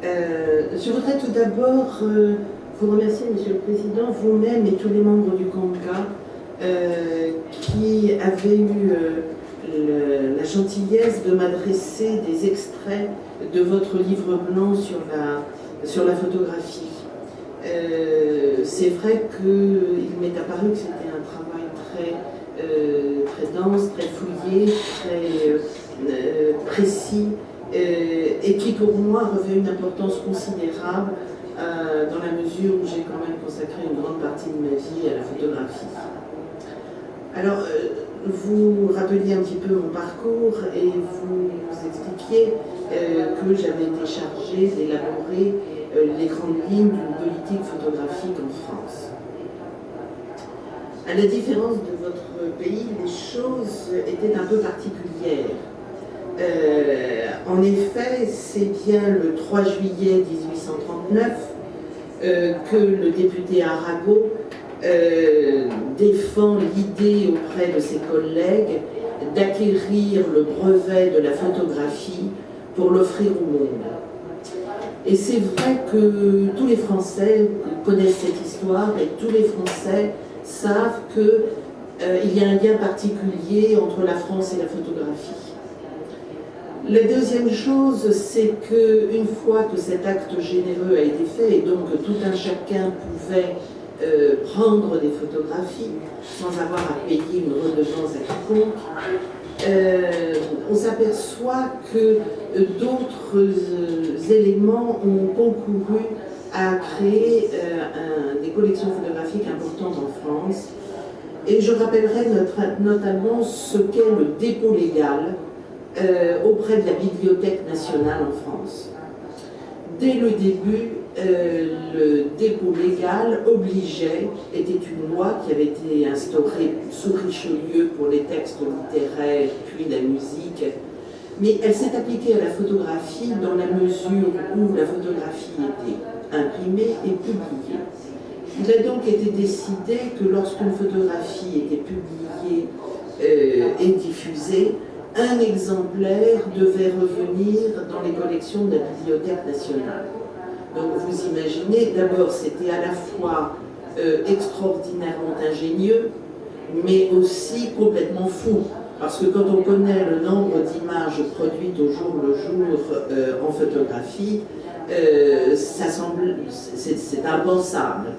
Je voudrais tout d'abord vous remercier, Monsieur le Président, vous-même et tous les membres du CONCA qui avaient eu la gentillesse de m'adresser des extraits de votre livre blanc sur la photographie. C'est vrai qu'il m'est apparu que c'était un travail très dense, très fouillé, très précis, et qui pour moi revêt une importance considérable dans la mesure où j'ai quand même consacré une grande partie de ma vie à la photographie. Alors, vous rappeliez un petit peu mon parcours et vous expliquiez que j'avais été chargée d'élaborer les grandes lignes d'une politique photographique en France. À la différence de votre pays, les choses étaient un peu particulières. En effet, c'est bien le 3 juillet 1839 que le député Arago défend l'idée auprès de ses collègues d'acquérir le brevet de la photographie pour l'offrir au monde. Et c'est vrai que tous les Français connaissent cette histoire et tous les Français savent qu'il y a un lien particulier entre la France et la photographie. La deuxième chose, c'est qu'une fois que cet acte généreux a été fait, et donc que tout un chacun pouvait prendre des photographies sans avoir à payer une redevance à quiconque, on s'aperçoit que d'autres éléments ont concouru à créer des collections photographiques importantes en France. Et je rappellerai notamment ce qu'est le dépôt légal auprès de la Bibliothèque nationale en France. Dès le début, le dépôt légal obligeait, était une loi qui avait été instaurée sous Richelieu pour les textes littéraires, puis la musique, mais elle s'est appliquée à la photographie dans la mesure où la photographie était imprimée et publiée. Il a donc été décidé que lorsqu'une photographie était publiée et diffusée, un exemplaire devait revenir dans les collections de la Bibliothèque nationale. Donc vous imaginez, d'abord c'était à la fois extraordinairement ingénieux, mais aussi complètement fou. Parce que quand on connaît le nombre d'images produites au jour le jour en photographie, c'est impensable.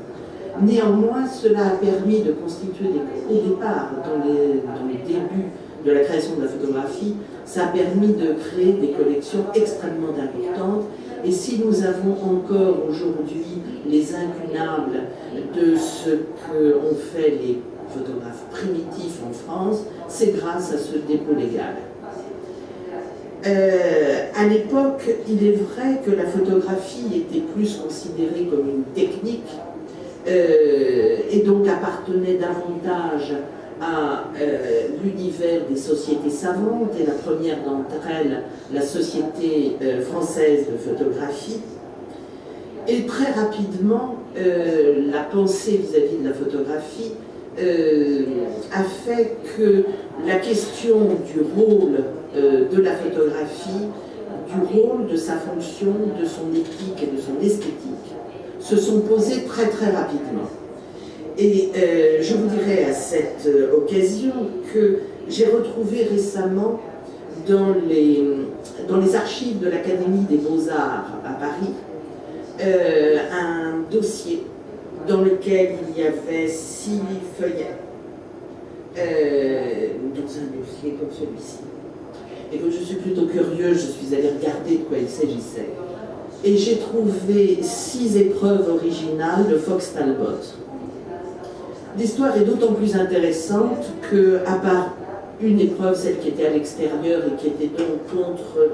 Néanmoins, cela a permis de constituer au départ, dans les débuts de la création de la photographie, ça a permis de créer des collections extrêmement importantes. Et si nous avons encore aujourd'hui les incunables de ce qu'ont fait les photographes primitifs en France, c'est grâce à ce dépôt légal. À l'époque, il est vrai que la photographie était plus considérée comme une technique et donc appartenait davantage à l'univers des sociétés savantes, et la première d'entre elles, la Société française de photographie. Et très rapidement, la pensée vis-à-vis de la photographie a fait que la question du rôle de la photographie, du rôle de sa fonction, de son éthique et de son esthétique, se sont posées très très rapidement. Et je vous dirai à cette occasion que j'ai retrouvé récemment dans les archives de l'Académie des Beaux-Arts à Paris un dossier dans lequel il y avait 6 feuillets, dans un dossier comme celui-ci. Et comme je suis plutôt curieuse, je suis allée regarder de quoi il s'agissait. Et j'ai trouvé 6 épreuves originales de Fox Talbot. L'histoire est d'autant plus intéressante qu'à part une épreuve, celle qui était à l'extérieur et qui était donc contre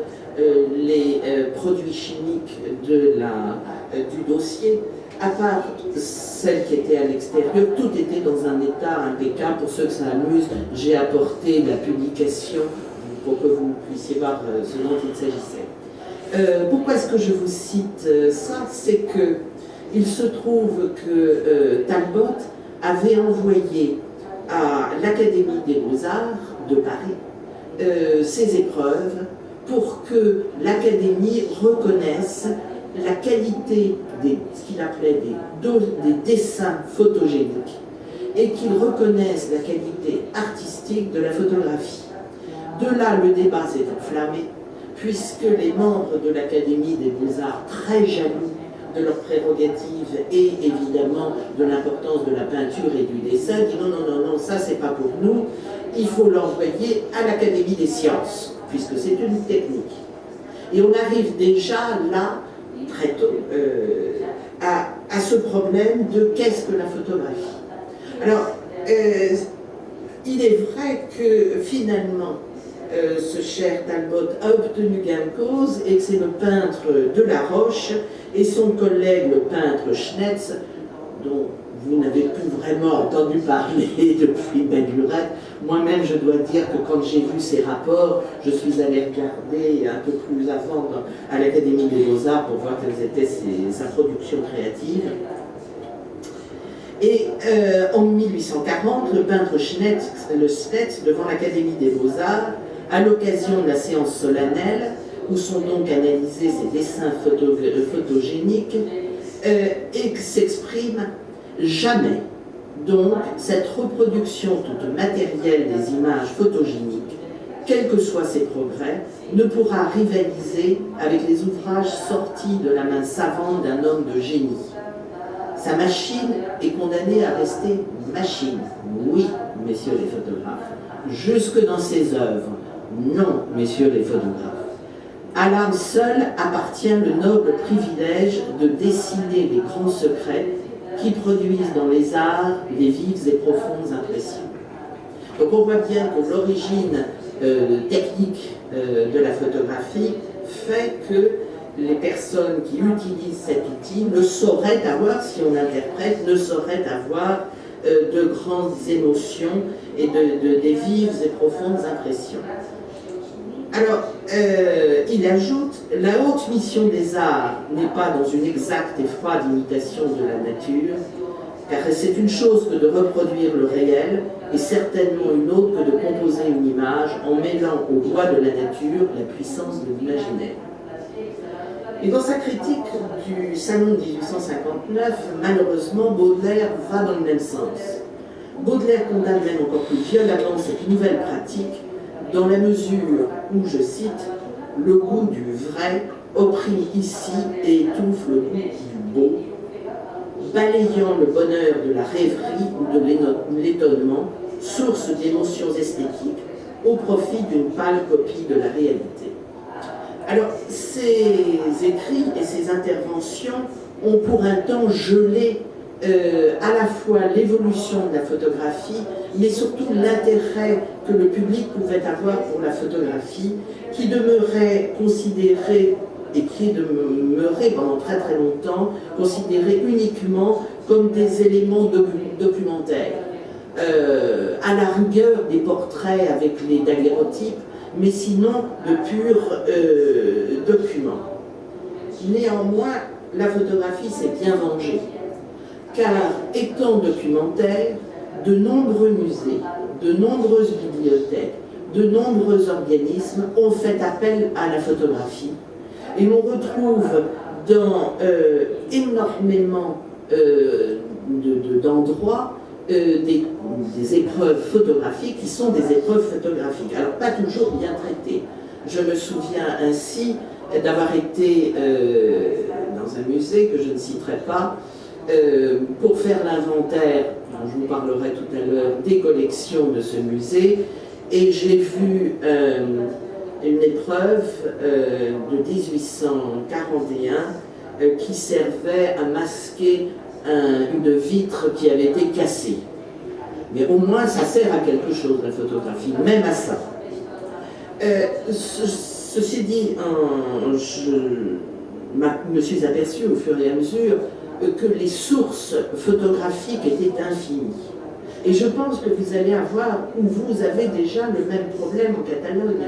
les produits chimiques du dossier, à part celle qui était à l'extérieur, tout était dans un état impeccable. Pour ceux que ça amuse, j'ai apporté la publication pour que vous puissiez voir ce dont il s'agissait. Pourquoi est-ce que je vous cite ça? C'est qu'il se trouve que Talbot avait envoyé à l'Académie des Beaux-Arts de Paris ces épreuves pour que l'Académie reconnaisse la qualité ce qu'il appelait des dessins photogéniques et qu'ils reconnaissent la qualité artistique de la photographie. De là, le débat s'est enflammé, puisque les membres de l'Académie des Beaux-Arts, très jaloux de leurs prérogatives et évidemment de l'importance de la peinture et du dessin, disent non, non, non, non, ça c'est pas pour nous, il faut l'envoyer à l'Académie des sciences, puisque c'est une technique. Et on arrive déjà là, très tôt, à ce problème de qu'est-ce que la photographie. Alors, il est vrai que finalement, ce cher Talbot a obtenu gain de cause et que c'est le peintre de La Roche et son collègue, le peintre Schnetz, dont vous n'avez plus vraiment entendu parler depuis belle lurette. Moi-même, je dois dire que quand j'ai vu ces rapports, je suis allé regarder un peu plus avant à l'Académie des Beaux-Arts pour voir quelles étaient sa production créative. Et en 1840, le peintre Schnetz, devant l'Académie des Beaux-Arts, à l'occasion de la séance solennelle, où sont donc analysés ces dessins photogéniques, et s'exprime jamais. Donc, cette reproduction toute matérielle des images photogéniques, quels que soient ses progrès, ne pourra rivaliser avec les ouvrages sortis de la main savante d'un homme de génie. Sa machine est condamnée à rester machine. Oui, messieurs les photographes. Jusque dans ses œuvres. Non, messieurs les photographes. À l'âme seule appartient le noble privilège de dessiner les grands secrets qui produisent dans les arts les vives et profondes impressions. Donc on voit bien que l'origine technique de la photographie fait que les personnes qui utilisent cet outil ne sauraient avoir, si on interprète, ne sauraient avoir de grandes émotions et des vives et profondes impressions. Alors, il ajoute, la haute mission des arts n'est pas dans une exacte et froide imitation de la nature, car c'est une chose que de reproduire le réel, et certainement une autre que de composer une image en mêlant au doigt de la nature la puissance de l'imaginaire. Et dans sa critique du Salon de 1859, malheureusement, Baudelaire va dans le même sens. Baudelaire condamne même encore plus violemment cette nouvelle pratique, dans la mesure où, je cite, « le goût du vrai opprime ici et étouffe le goût du beau, balayant le bonheur de la rêverie ou de l'étonnement, source d'émotions esthétiques, au profit d'une pâle copie de la réalité. » Alors, ces écrits et ces interventions ont pour un temps gelé à la fois l'évolution de la photographie, mais surtout l'intérêt que le public pouvait avoir pour la photographie, qui demeurait considérée, et qui est demeurée pendant très très longtemps, considérée uniquement comme des éléments documentaires. À la rigueur des portraits avec les daguerreotypes, mais sinon de purs documents. Néanmoins, la photographie s'est bien vengée, car étant documentaire, de nombreux musées, de nombreuses bibliothèques, de nombreux organismes ont fait appel à la photographie. Et l'on retrouve dans énormément d'endroits des épreuves photographiques qui sont des épreuves photographiques. Alors, pas toujours bien traitées. Je me souviens ainsi d'avoir été dans un musée que je ne citerai pas, pour faire l'inventaire, dont je vous parlerai tout à l'heure, des collections de ce musée, et j'ai vu une épreuve de 1841 qui servait à masquer une vitre qui avait été cassée. Mais au moins ça sert à quelque chose, la photographie, même à ça. Ceci dit, je me suis aperçu au fur et à mesure que les sources photographiques étaient infinies. Et je pense que vous allez avoir, ou vous avez déjà le même problème au catalogue.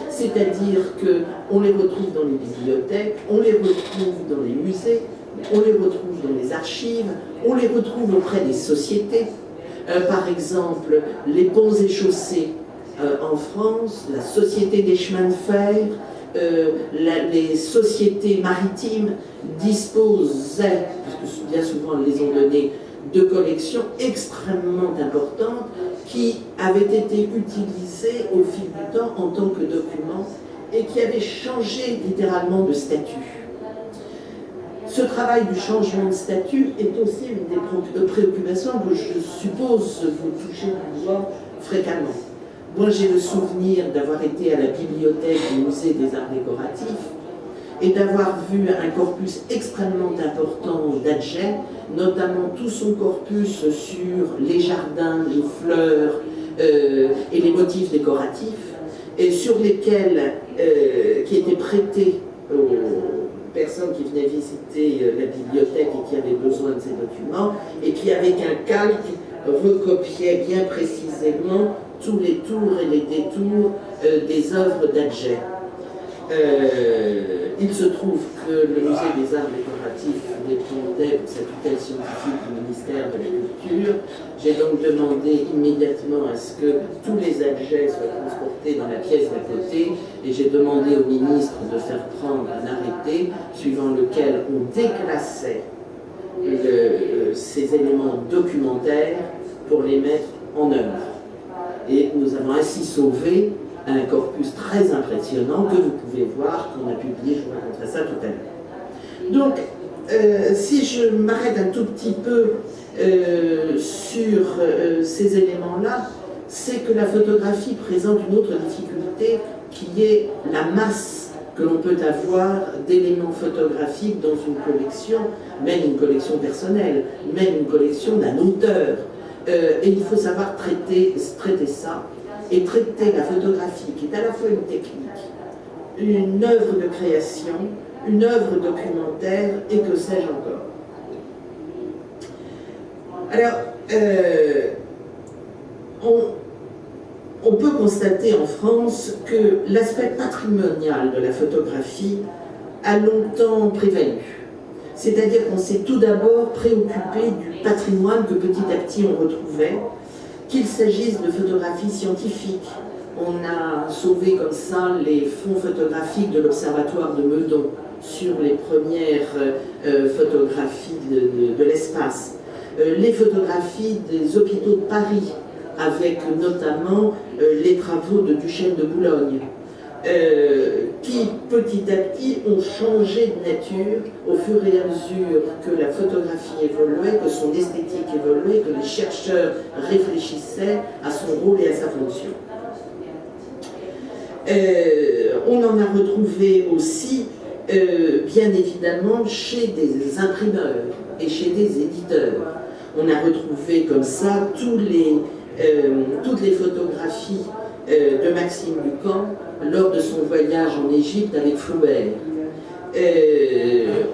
C'est-à-dire qu'on les retrouve dans les bibliothèques, on les retrouve dans les musées, on les retrouve dans les archives, on les retrouve auprès des sociétés. Par exemple, les ponts et chaussées en France, la Société des chemins de fer, les sociétés maritimes disposaient, puisque bien souvent elles les ont données, de collections extrêmement importantes qui avaient été utilisées au fil du temps en tant que documents et qui avaient changé littéralement de statut. Ce travail du changement de statut est aussi une des préoccupations que je suppose vous touchez du doigt fréquemment. Moi, j'ai le souvenir d'avoir été à la bibliothèque du Musée des Arts Décoratifs et d'avoir vu un corpus extrêmement important d'Adjet, notamment tout son corpus sur les jardins, les fleurs et les motifs décoratifs, et sur lesquels, qui étaient prêtés aux personnes qui venaient visiter la bibliothèque et qui avaient besoin de ces documents, et qui, avec un calque, recopiaient bien précisément tous les tours et les détours des œuvres d'Adjet. Il se trouve que le Musée des Arts Décoratifs dépendait pour sa tutelle scientifique du ministère de la Culture. J'ai donc demandé immédiatement à ce que tous les Adjets soient transportés dans la pièce d'à côté, et j'ai demandé au ministre de faire prendre un arrêté suivant lequel on déclassait ces éléments documentaires pour les mettre en œuvre. Et nous avons ainsi sauvé un corpus très impressionnant que vous pouvez voir, qu'on a publié, je vous raconterai ça tout à l'heure. Donc, si je m'arrête un tout petit peu sur ces éléments-là, c'est que la photographie présente une autre difficulté qui est la masse que l'on peut avoir d'éléments photographiques dans une collection, même une collection personnelle, même une collection d'un auteur. Et il faut savoir traiter ça, et traiter la photographie, qui est à la fois une technique, une œuvre de création, une œuvre documentaire, et que sais-je encore. Alors, on peut constater en France que l'aspect patrimonial de la photographie a longtemps prévalu. C'est-à-dire qu'on s'est tout d'abord préoccupé du patrimoine que petit à petit on retrouvait, qu'il s'agisse de photographie scientifique. On a sauvé comme ça les fonds photographiques de l'Observatoire de Meudon sur les premières photographies de l'espace. Les photographies des hôpitaux de Paris, avec notamment les travaux de Duchesne de Boulogne, qui petit à petit ont changé de nature au fur et à mesure que la photographie évoluait, que son esthétique évoluait, que les chercheurs réfléchissaient à son rôle et à sa fonction. On en a retrouvé aussi, bien évidemment, chez des imprimeurs et chez des éditeurs. On a retrouvé comme ça toutes les photographies de Maxime Lucan lors de son voyage en Égypte avec Flaubert.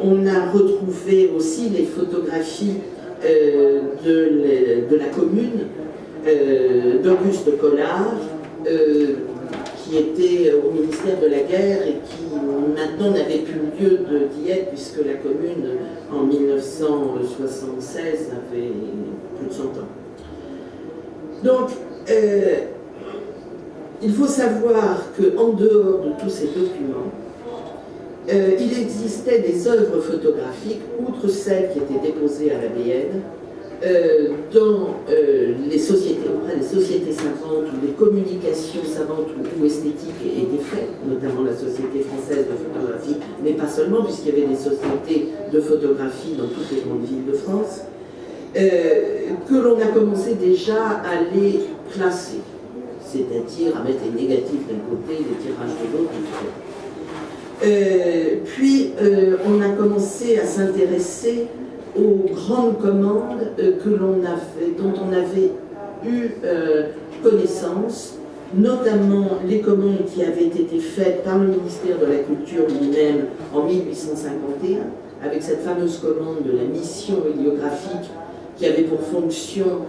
On a retrouvé aussi les photographies de la commune d'Auguste Collard, qui était au ministère de la Guerre et qui maintenant n'avait plus lieu d'y être, puisque la commune en 1976 avait plus de 100 ans. Donc, il faut savoir qu'en dehors de tous ces documents, il existait des œuvres photographiques, outre celles qui étaient déposées à l'ABN, dans les sociétés, auprès des sociétés savantes, où les communications savantes ou esthétiques étaient faites, notamment la Société française de photographie, mais pas seulement, puisqu'il y avait des sociétés de photographie dans toutes les grandes villes de France, que l'on a commencé déjà à les classer, c'est-à-dire à mettre les négatifs d'un côté, les tirages de l'autre, etc. Puis on a commencé à s'intéresser aux grandes commandes dont on avait eu connaissance, notamment les commandes qui avaient été faites par le ministère de la Culture lui-même en 1851, avec cette fameuse commande de la mission héliographique qui avait pour fonction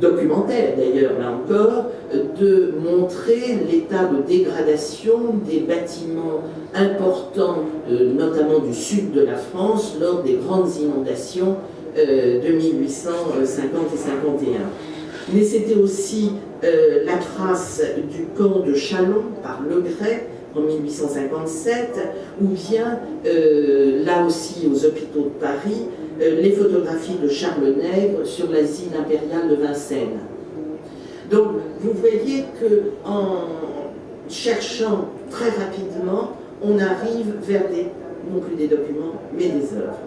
documentaire d'ailleurs, là encore, de montrer l'état de dégradation des bâtiments importants, notamment du sud de la France, lors des grandes inondations de 1850 et 51. Mais c'était aussi la trace du camp de Châlons par Le Gray, en 1857, ou bien, là aussi aux hôpitaux de Paris, les photographies de Charles Nègre sur l'asile impérial de Vincennes. Donc, vous voyez qu'en cherchant très rapidement, on arrive vers non plus des documents, mais des œuvres.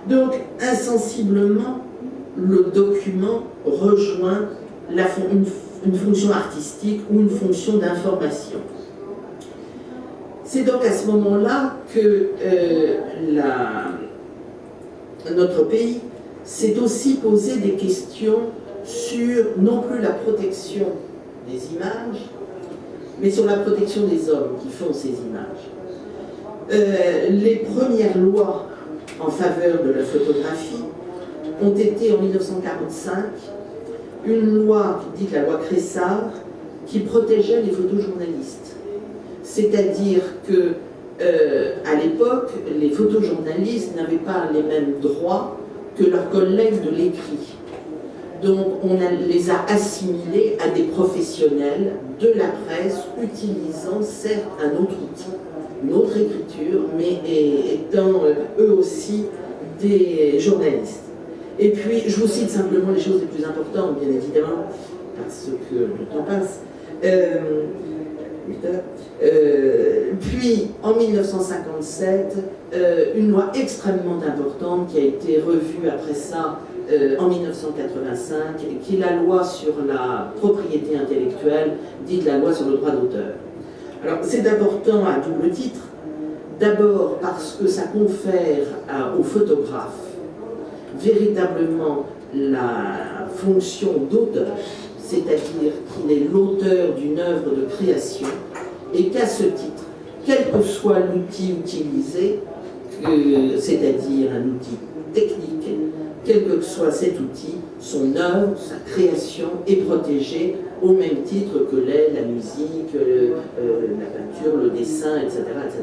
Donc, insensiblement, le document rejoint une fonction artistique ou une fonction d'information. C'est donc à ce moment-là que notre pays s'est aussi posé des questions sur non plus la protection des images, mais sur la protection des hommes qui font ces images. Les premières lois en faveur de la photographie ont été en 1945 une loi dite la loi Cressard qui protégeait les photojournalistes. C'est-à-dire que à l'époque, les photojournalistes n'avaient pas les mêmes droits que leurs collègues de l'écrit. Donc on les a assimilés à des professionnels de la presse utilisant certes un autre outil, une autre écriture, mais étant eux aussi des journalistes. Et puis, je vous cite simplement les choses les plus importantes, bien évidemment, parce que le temps passe. Puis, en 1957, une loi extrêmement importante qui a été revue après ça en 1985, qui est la loi sur la propriété intellectuelle, dite la loi sur le droit d'auteur. Alors, c'est important à double titre. D'abord parce que ça confère aux photographes véritablement la fonction d'auteur, c'est-à-dire qu'il est l'auteur d'une œuvre de création, et qu'à ce titre, quel que soit l'outil utilisé, c'est-à-dire un outil technique, quel que soit cet outil, son œuvre, sa création est protégée au même titre que l'est la musique, la peinture, le dessin, etc., etc.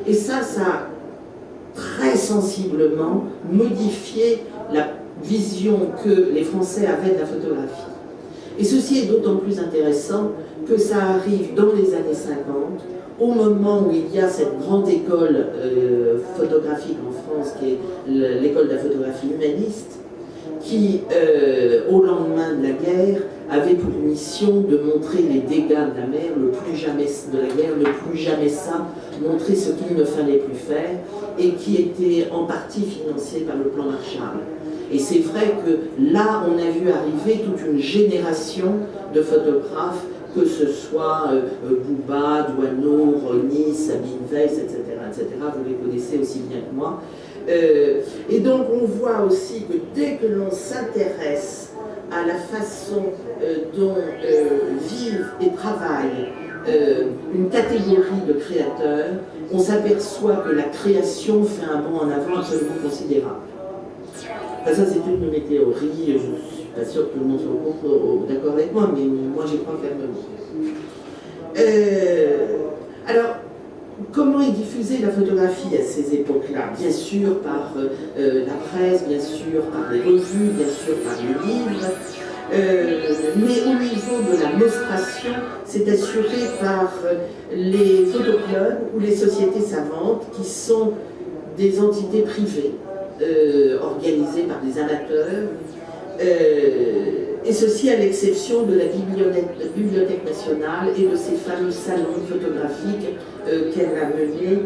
Et ça a très sensiblement modifié la vision que les Français avaient de la photographie. Et ceci est d'autant plus intéressant que ça arrive dans les années 50, au moment où il y a cette grande école photographique en France, qui est l'école de la photographie humaniste, qui, au lendemain de la guerre, avait pour mission de montrer les dégâts de la mer, le plus jamais ça, montrer ce qu'il ne fallait plus faire, et qui était en partie financé par le plan Marshall. Et c'est vrai que là, on a vu arriver toute une génération de photographes, que ce soit Bouba, Douaneau, Rony, Sabine Weiss, etc., etc., vous les connaissez aussi bien que moi. Et donc on voit aussi que dès que l'on s'intéresse à la façon dont vivent et travaillent une catégorie de créateurs, on s'aperçoit que la création fait un bond en avant absolument considérable. Enfin, ça c'est une de mes théories, je ne suis pas sûr que tout le monde soit d'accord avec moi, mais moi j'y crois fermement. Alors, comment est diffusée la photographie à ces époques-là? Bien sûr par la presse, bien sûr par les revues, bien sûr par les livres, mais au niveau de la mostration, c'est assuré par les photoclubs ou les sociétés savantes qui sont des entités privées organisées par des amateurs, et ceci à l'exception de la Bibliothèque nationale et de ces fameux salons photographiques qu'elle a menés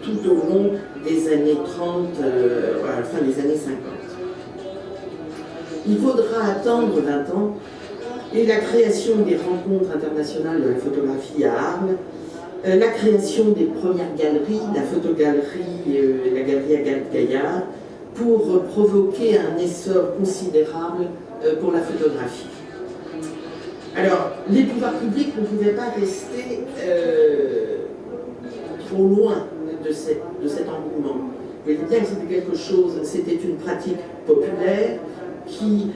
tout au long des années 30, à la fin des années 50. Il faudra attendre 20 ans et la création des rencontres internationales de la photographie à Arles, la création des premières galeries, la photogalerie, la galerie Agathe Gaillard, pour provoquer un essor considérable pour la photographie. Alors, les pouvoirs publics ne pouvaient pas rester trop loin de cet engouement. Vous voyez bien que c'était quelque chose, c'était une pratique populaire qui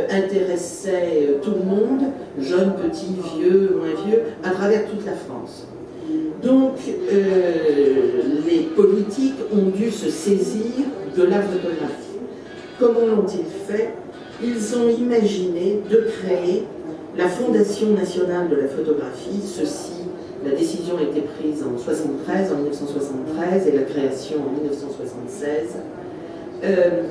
intéressait tout le monde, jeunes, petits, vieux, moins vieux, à travers toute la France. Donc, les politiques ont dû se saisir de la photographie. Comment l'ont-ils fait? Ils ont imaginé de créer la Fondation nationale de la photographie, la décision a été prise en 1973 et la création en 1976.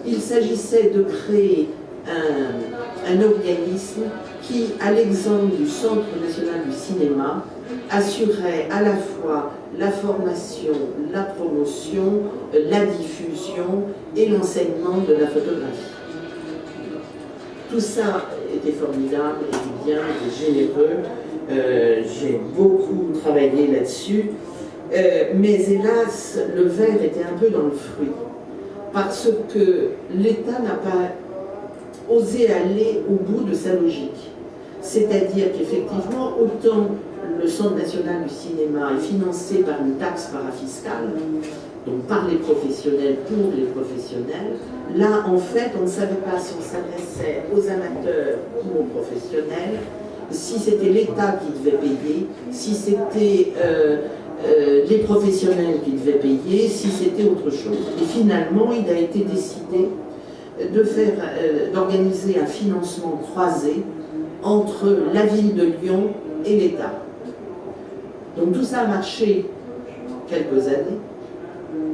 Il s'agissait de créer un organisme qui, à l'exemple du Centre national du cinéma, assurait à la fois la formation, la promotion, la diffusion et l'enseignement de la photographie. Tout ça était formidable, était bien, était généreux. J'ai beaucoup travaillé là-dessus, mais hélas, le verre était un peu dans le fruit, parce que l'État n'a pas osé aller au bout de sa logique. C'est-à-dire qu'effectivement, autant le Centre national du cinéma est financé par une taxe parafiscale, donc par les professionnels, pour les professionnels, là, en fait, on ne savait pas si on s'adressait aux amateurs ou aux professionnels, si c'était l'État qui devait payer, si c'était les professionnels qui devaient payer, si c'était autre chose. Et finalement, il a été décidé d'organiser un financement croisé entre la ville de Lyon et l'État. Donc tout ça a marché quelques années,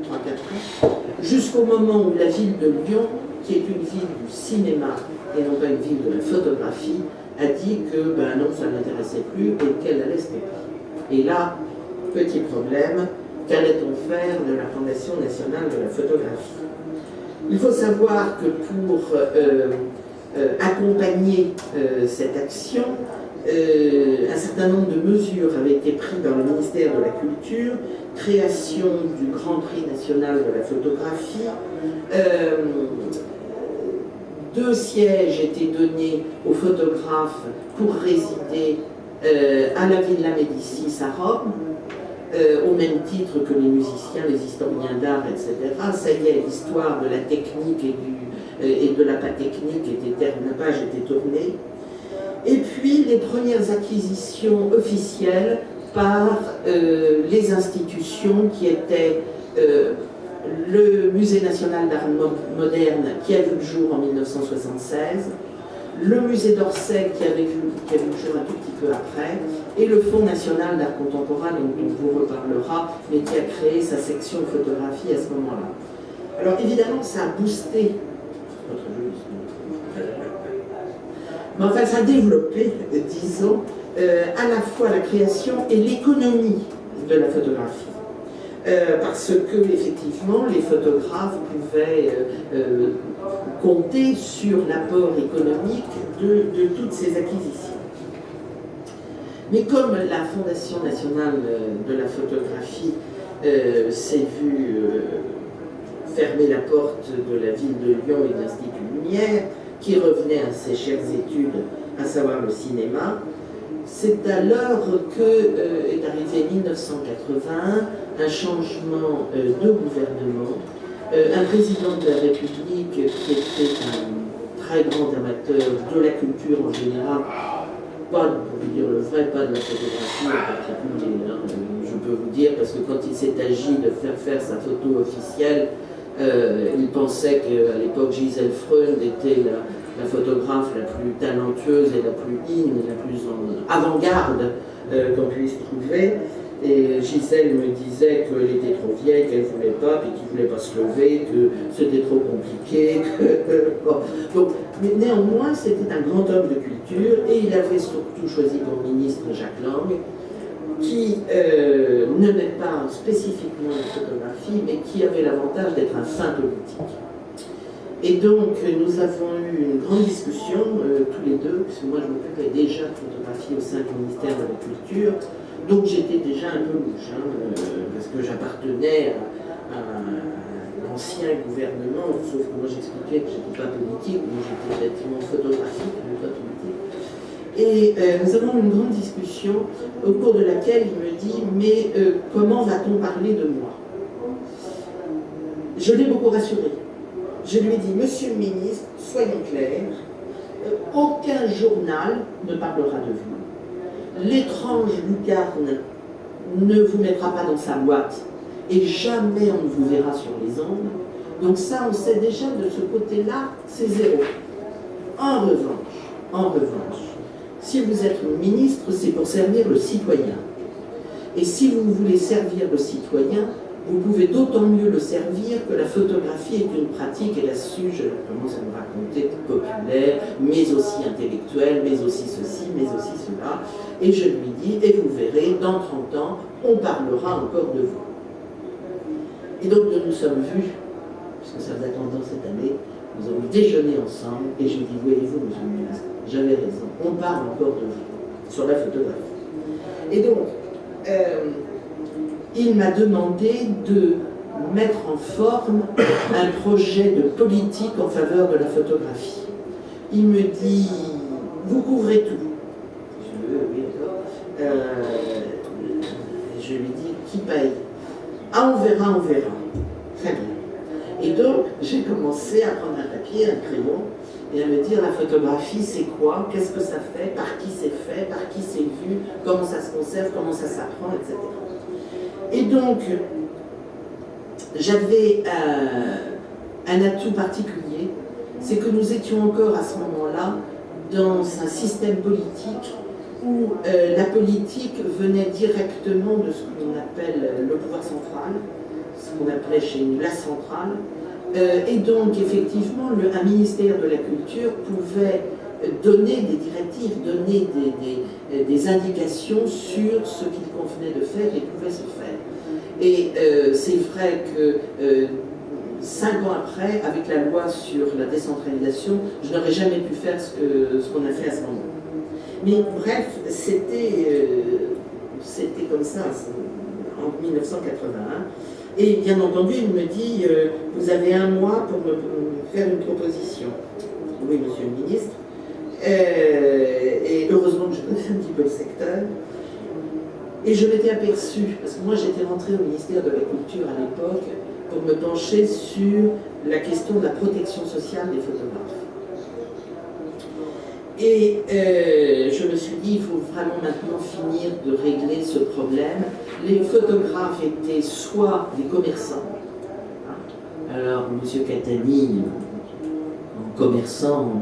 3-4 ans, jusqu'au moment où la ville de Lyon, qui est une ville du cinéma et non pas une ville de la photographie, a dit que ben non, ça ne l'intéressait plus et qu'elle allait stopper. Et là, petit problème, qu'allait-on faire de la Fondation nationale de la photographie? Il faut savoir que pour accompagner cette action, un certain nombre de mesures avaient été prises dans le ministère de la Culture, création du Grand Prix national de la photographie, 2 sièges étaient donnés aux photographes pour résider à la Villa Médicis à Rome, au même titre que les musiciens, les historiens d'art, etc. Ça y est, l'histoire de la technique et de la pas technique la page était tournée. Et puis les premières acquisitions officielles par les institutions qui étaient le Musée national d'art moderne qui a vu le jour en 1976, le musée d'Orsay qui a vu le jour un tout petit peu après, et le Fonds national d'art contemporain, dont on vous reparlera, mais qui a créé sa section photographie à ce moment-là. Alors évidemment, ça a boosté votre jeu, mais enfin, ça a développé, disons, à la fois la création et l'économie de la photographie. Parce que, effectivement, les photographes pouvaient compter sur l'apport économique de toutes ces acquisitions. Mais comme la Fondation nationale de la photographie s'est vue fermer la porte de la ville de Lyon et de l'Institut Lumière, qui revenait à ses chères études, à savoir le cinéma, c'est alors que est arrivé 1981, un changement de gouvernement, un président de la République qui était un très grand amateur de la culture en général, pas, pour vous dire le vrai, pas de la photographie en particulier, hein, je peux vous dire, parce que quand il s'est agi de faire sa photo officielle, il pensait qu'à l'époque Gisèle Freund était la photographe la plus talentueuse et la plus la plus avant-garde qu'on puisse trouver. Et Gisèle me disait qu'elle était trop vieille, qu'elle ne voulait pas, puis qu'il ne voulait pas se lever, que c'était trop compliqué. Bon. Donc, mais néanmoins, c'était un grand homme de culture, et il avait surtout choisi comme ministre Jacques Lang, qui ne met pas spécifiquement la photographie, mais qui avait l'avantage d'être un fin politique. Et donc, nous avons eu une grande discussion, tous les deux, parce que moi je m'occupais déjà de photographie au sein du ministère de la Culture, donc j'étais déjà un peu louche, hein, parce que j'appartenais à l'ancien gouvernement, sauf que moi j'expliquais que je n'étais pas politique, moi j'étais effectivement photographique, mais pas politique. Et nous avons une grande discussion au cours de laquelle il me dit « Mais comment va-t-on parler de moi ?» Je l'ai beaucoup rassuré. Je lui ai dit « Monsieur le ministre, soyons clairs, aucun journal ne parlera de vous. L'étrange lucarne ne vous mettra pas dans sa boîte et jamais on ne vous verra sur les ondes. Donc ça, on sait déjà de ce côté-là, c'est zéro. En revanche, si vous êtes ministre, c'est pour servir le citoyen. Et si vous voulez servir le citoyen, vous pouvez d'autant mieux le servir que la photographie est une pratique, et là-dessus, je commence à me raconter populaire, mais aussi intellectuelle, mais aussi ceci, mais aussi cela. Et je lui dis, et vous verrez, dans 30 ans, on parlera encore de vous. Et donc nous nous sommes vus, puisque ça faisait 30 ans cette année, nous avons déjeuné ensemble, et je lui dis, voyez-vous, monsieur le ministre, j'avais raison, on parle encore de vous, sur la photographie. Et donc, il m'a demandé de mettre en forme un projet de politique en faveur de la photographie. Il me dit, vous couvrez tout. Oui, d'accord. Je lui dis, qui paye? Ah, on verra, on verra. Très bien. Et donc, j'ai commencé à prendre un papier, un crayon, et à me dire, la photographie, c'est quoi? Qu'est-ce que ça fait? Par qui c'est fait? Par qui c'est vu? Comment ça se conserve? Comment ça s'apprend? Etc. Et donc, j'avais un atout particulier, c'est que nous étions encore à ce moment-là dans un système politique où la politique venait directement de ce qu'on appelle le pouvoir central, ce qu'on appelait chez nous la centrale, et donc effectivement un ministère de la Culture pouvait donner des directives, donner des indications sur ce qu'il convenait de faire et pouvait se faire. Et c'est vrai que 5 ans après, avec la loi sur la décentralisation, je n'aurais jamais pu faire ce qu'on a fait à ce moment. Mais bref, c'était comme ça en 1981. Et bien entendu, il me dit, vous avez 1 mois pour me faire une proposition. Oui, monsieur le ministre. Et heureusement que je connaissais un petit peu le secteur. Et je m'étais aperçue, parce que moi j'étais rentrée au ministère de la Culture à l'époque, pour me pencher sur la question de la protection sociale des photographes. Et je me suis dit, il faut vraiment maintenant finir de régler ce problème. Les photographes étaient soit des commerçants, hein, alors M. Catani, en commerçant,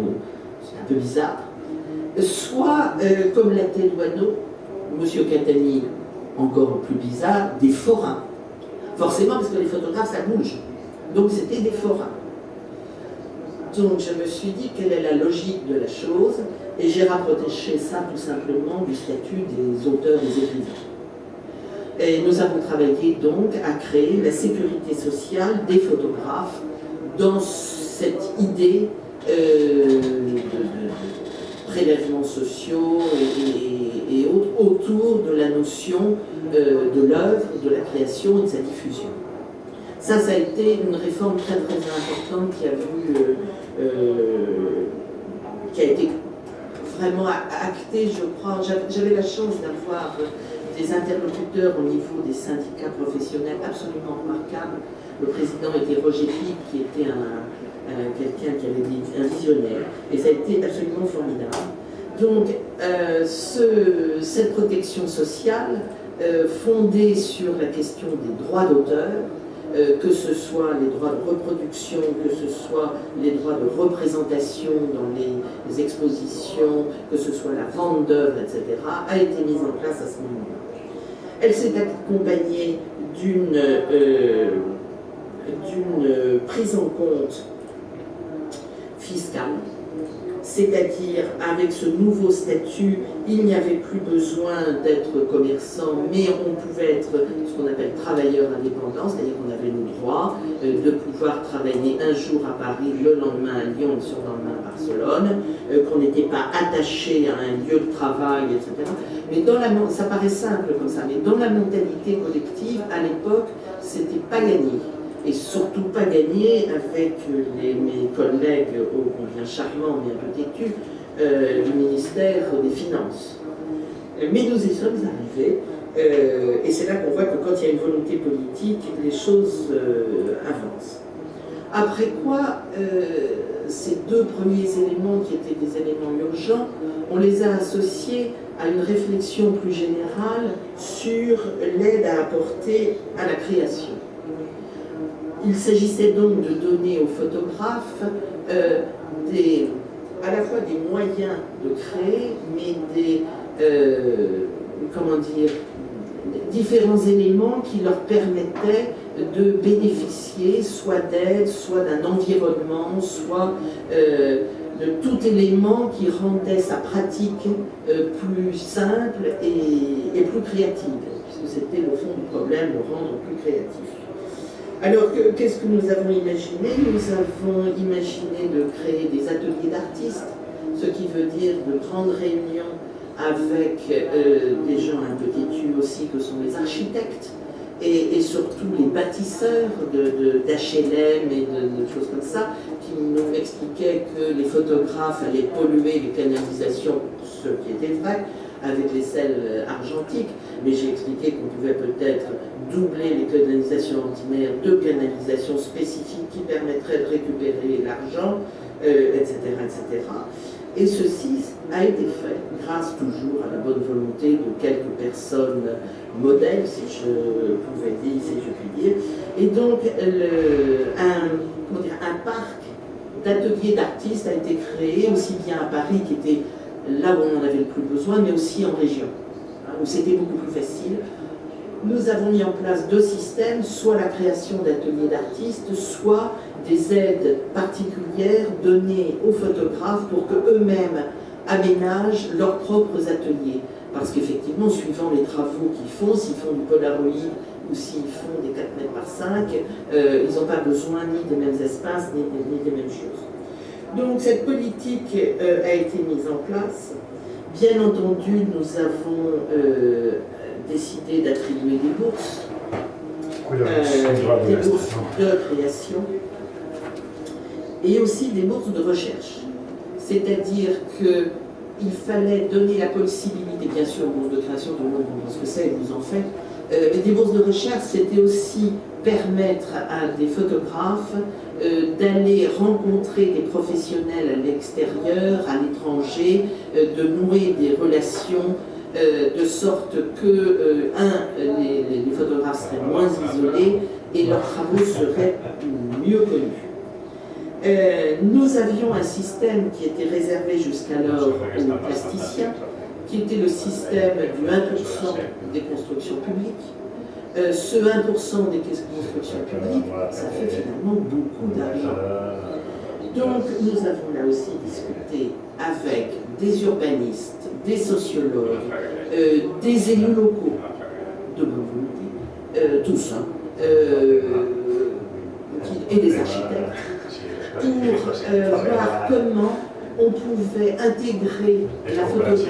c'est un peu bizarre, soit, comme la tête d'Oineau, M. Catani, encore plus bizarre, des forains. Forcément, parce que les photographes, ça bouge. Donc c'était des forains. Donc je me suis dit, quelle est la logique de la chose? Et j'ai rapproché ça tout simplement du statut des auteurs, des écrivains. Et nous avons travaillé donc à créer la sécurité sociale des photographes dans cette idée de prélèvements sociaux et autres autour de la notion de l'œuvre, de la création et de sa diffusion. Ça a été une réforme très très importante qui a été vraiment actée, je crois. J'avais la chance d'avoir des interlocuteurs au niveau des syndicats professionnels absolument remarquables. Le président était Roger Pic, qui était quelqu'un qui avait dit un visionnaire, et ça a été absolument formidable. Donc, cette protection sociale, fondée sur la question des droits d'auteur, que ce soit les droits de reproduction, que ce soit les droits de représentation dans les expositions, que ce soit la vente d'œuvres, etc., a été mise en place à ce moment-là. Elle s'est accompagnée d'une prise en compte fiscale, c'est-à-dire avec ce nouveau statut, il n'y avait plus besoin d'être commerçant, mais on pouvait être ce qu'on appelle travailleur indépendant, c'est-à-dire qu'on avait le droit de pouvoir travailler un jour à Paris, le lendemain à Lyon, le surlendemain à Barcelone, qu'on n'était pas attaché à un lieu de travail, etc. Mais ça paraît simple comme ça, mais dans la mentalité collective, à l'époque, c'était pas gagné. Et surtout pas gagné avec mes collègues, ô combien charmants mais un peu têtus, du ministère des Finances. Mais nous y sommes arrivés, et c'est là qu'on voit que quand il y a une volonté politique, les choses avancent. Après quoi, ces 2 premiers éléments qui étaient des éléments urgents, on les a associés à une réflexion plus générale sur l'aide à apporter à la création. Il s'agissait donc de donner aux photographes à la fois des moyens de créer, mais des, comment dire, différents éléments qui leur permettaient de bénéficier soit d'aide, soit d'un environnement, soit de tout élément qui rendait sa pratique plus simple et plus créative, puisque c'était au fond du problème de rendre plus créatif. Alors, qu'est-ce que nous avons imaginé? Nous avons imaginé de créer des ateliers d'artistes, ce qui veut dire de grandes réunions avec des gens un peu têtus aussi que sont les architectes et surtout les bâtisseurs d'HLM et de choses comme ça, qui nous expliquaient que les photographes allaient polluer les canalisations, ce qui était vrai, avec les sels argentiques, mais j'ai expliqué qu'on pouvait peut-être doubler les canalisations ordinaires de canalisations spécifiques qui permettraient de récupérer l'argent, etc., etc. Et ceci a été fait grâce toujours à la bonne volonté de quelques personnes modèles, si je pouvais dire, si je puis dire. Et donc, un parc d'ateliers d'artistes a été créé aussi bien à Paris, qui était là où on en avait le plus besoin, mais aussi en région, où c'était beaucoup plus facile. Nous avons mis en place deux systèmes, soit la création d'ateliers d'artistes, soit des aides particulières données aux photographes pour qu'eux-mêmes aménagent leurs propres ateliers. Parce qu'effectivement, suivant les travaux qu'ils font, s'ils font du Polaroid ou s'ils font des 4 mètres par 5, ils n'ont pas besoin ni des mêmes espaces, ni des mêmes choses. Donc cette politique a été mise en place. Bien entendu, nous avons décidé d'attribuer des bourses de création et aussi des bourses de recherche. C'est-à-dire qu'il fallait donner la possibilité, bien sûr, aux bourses de création, tout le monde comprend ce que c'est et vous en faites, mais des bourses de recherche, c'était aussi permettre à des photographes d'aller rencontrer des professionnels à l'extérieur, à l'étranger, de nouer des relations de sorte que, les photographes seraient moins isolés et leurs travaux seraient mieux connus. Nous avions un système qui était réservé jusqu'alors aux plasticiens, qui était le système du 1% des constructions publiques. Ce 1% des constructions publiques, ça fait finalement beaucoup d'argent. Donc nous avons là aussi discuté avec des urbanistes, des sociologues, des élus locaux, de bonne volonté, tous, et des architectes, pour voir comment on pouvait intégrer la photographie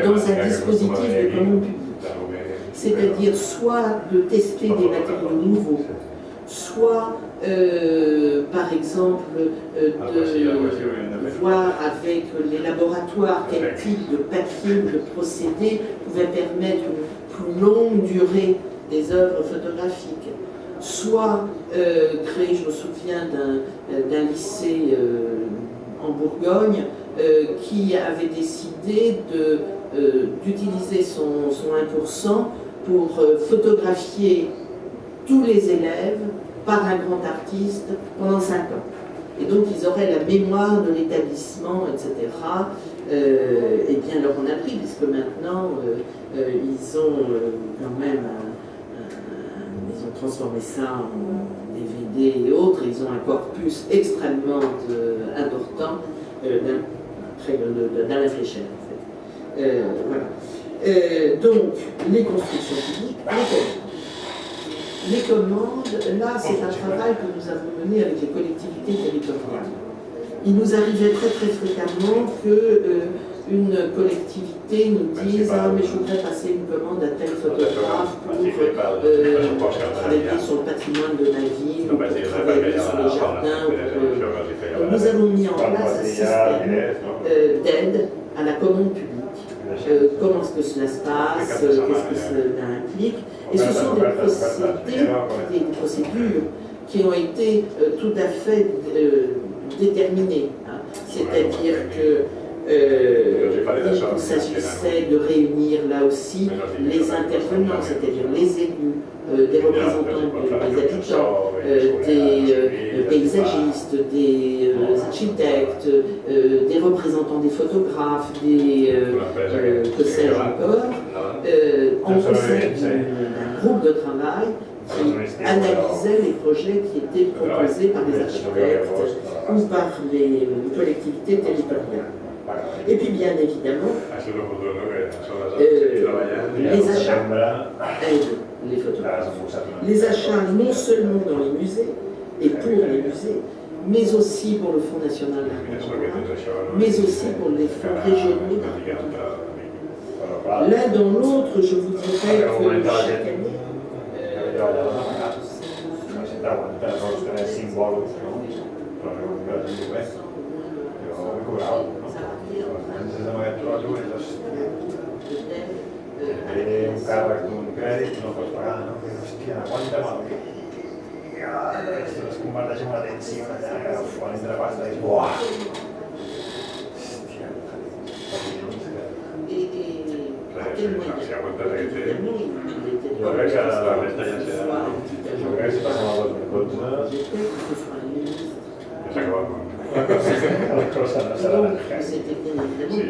dans un dispositif de commande publique. C'est-à-dire soit de tester des matériaux nouveaux, soit par exemple de voir avec les laboratoires quel type de papier ou de procédé pouvait permettre une plus longue durée des œuvres photographiques, soit créer, je me souviens d'un lycée en Bourgogne qui avait décidé d'utiliser son 1% pour photographier tous les élèves par un grand artiste pendant 5 ans. Et donc ils auraient la mémoire de l'établissement, etc. Et bien leur on a pris, puisque maintenant ils ont quand même ils ont transformé ça en DVD et autres, ils ont un corpus extrêmement important d'Alain Fléchel en fait. Voilà. Donc les constructions publiques, les commandes, là c'est un travail que nous avons mené avec les collectivités territoriales. Il nous arrivait très fréquemment qu'une collectivité nous dise « Ah mais je voudrais passer une commande à tel photographe pour travailler sur le patrimoine de ma ville, ou pour travailler sur les jardins. » Nous avons mis en place un système d'aide à la commande publique. Comment est-ce que cela se passe, qu'est-ce que cela implique. Et ce sont des procédures qui ont été tout à fait déterminées. Hein. C'est-à-dire qu'il s'agissait de réunir là aussi les intervenants, c'est-à-dire les élus, des représentants des habitants, paysagistes, des architectes, des représentants des photographes, des que sais-je encore, en conseil d'un groupe de travail qui analysait les projets qui étaient proposés par les architectes ou par les collectivités territoriales. Et puis bien évidemment, les achats aident les photographes. Les achats non seulement dans les musées et pour les musées, mais aussi pour le Fonds national d'art contemporain, mais aussi pour les fonds régionaux d'art contemporain. L'un dans l'autre, je vous dirais que chaque année, un càrrec d'un crèdit no pots pagar, no? Hòstia, aguanta malament. Es converteix en una tensió allà, quan entra pasta és buah! Hòstia, si aguantes aquest jo crec que la resta ja serà... Jo crec que si passem al 2012 ja s'ha acabat la cosa no serà tan heavy.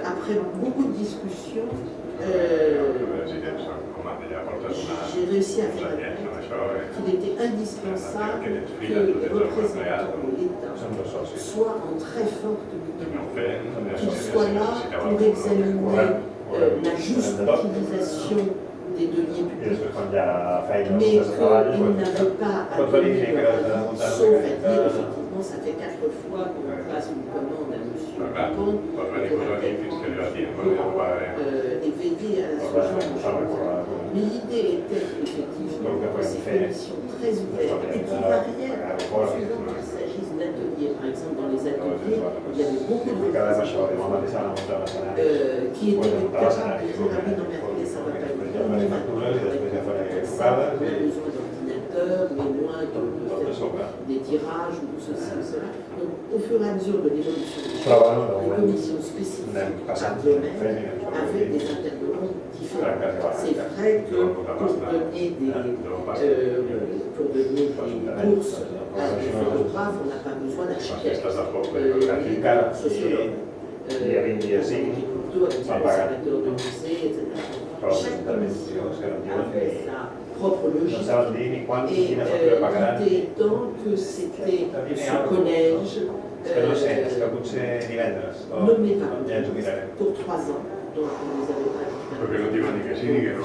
Après beaucoup de discussions, j'ai réussi à faire qu'il était indispensable que les représentants de l'État soient en très forte communication, qu'ils soient là pour examiner la juste utilisation des deniers publics, mais qu'ils n'avaient pas à donner sauf à dire effectivement ça fait 4 fois qu'on passe une commande à M. Macron et veiller à ce genre de choses. Mais l'idée était effectivement que ces commissions très ouvertes et qui variaient suivant qu'il s'agisse d'ateliers. Par exemple, dans les ateliers, il y avait beaucoup de représentants qui étaient capables de dire ah oui, non mais attendez, ça va pas être bien, on a besoin d'ordinateurs, mais moins des tirages ou ceci ou cela. Donc, au fur et à mesure de l'évolution des choses, les commissions spécifiques par domaine avec des intervenants différents. C'est vrai que pour donner des bourses à des photographes, on n'a pas besoin d'architectes, sociologues, plutôt avec des observateurs de musées, etc. Chaque commission avait sa propre logique. Et l'idée étant que c'était ce collège nommé par pour 3 ans, donc on les avait pratiquement. Porque no te iban ni que sí ni que no.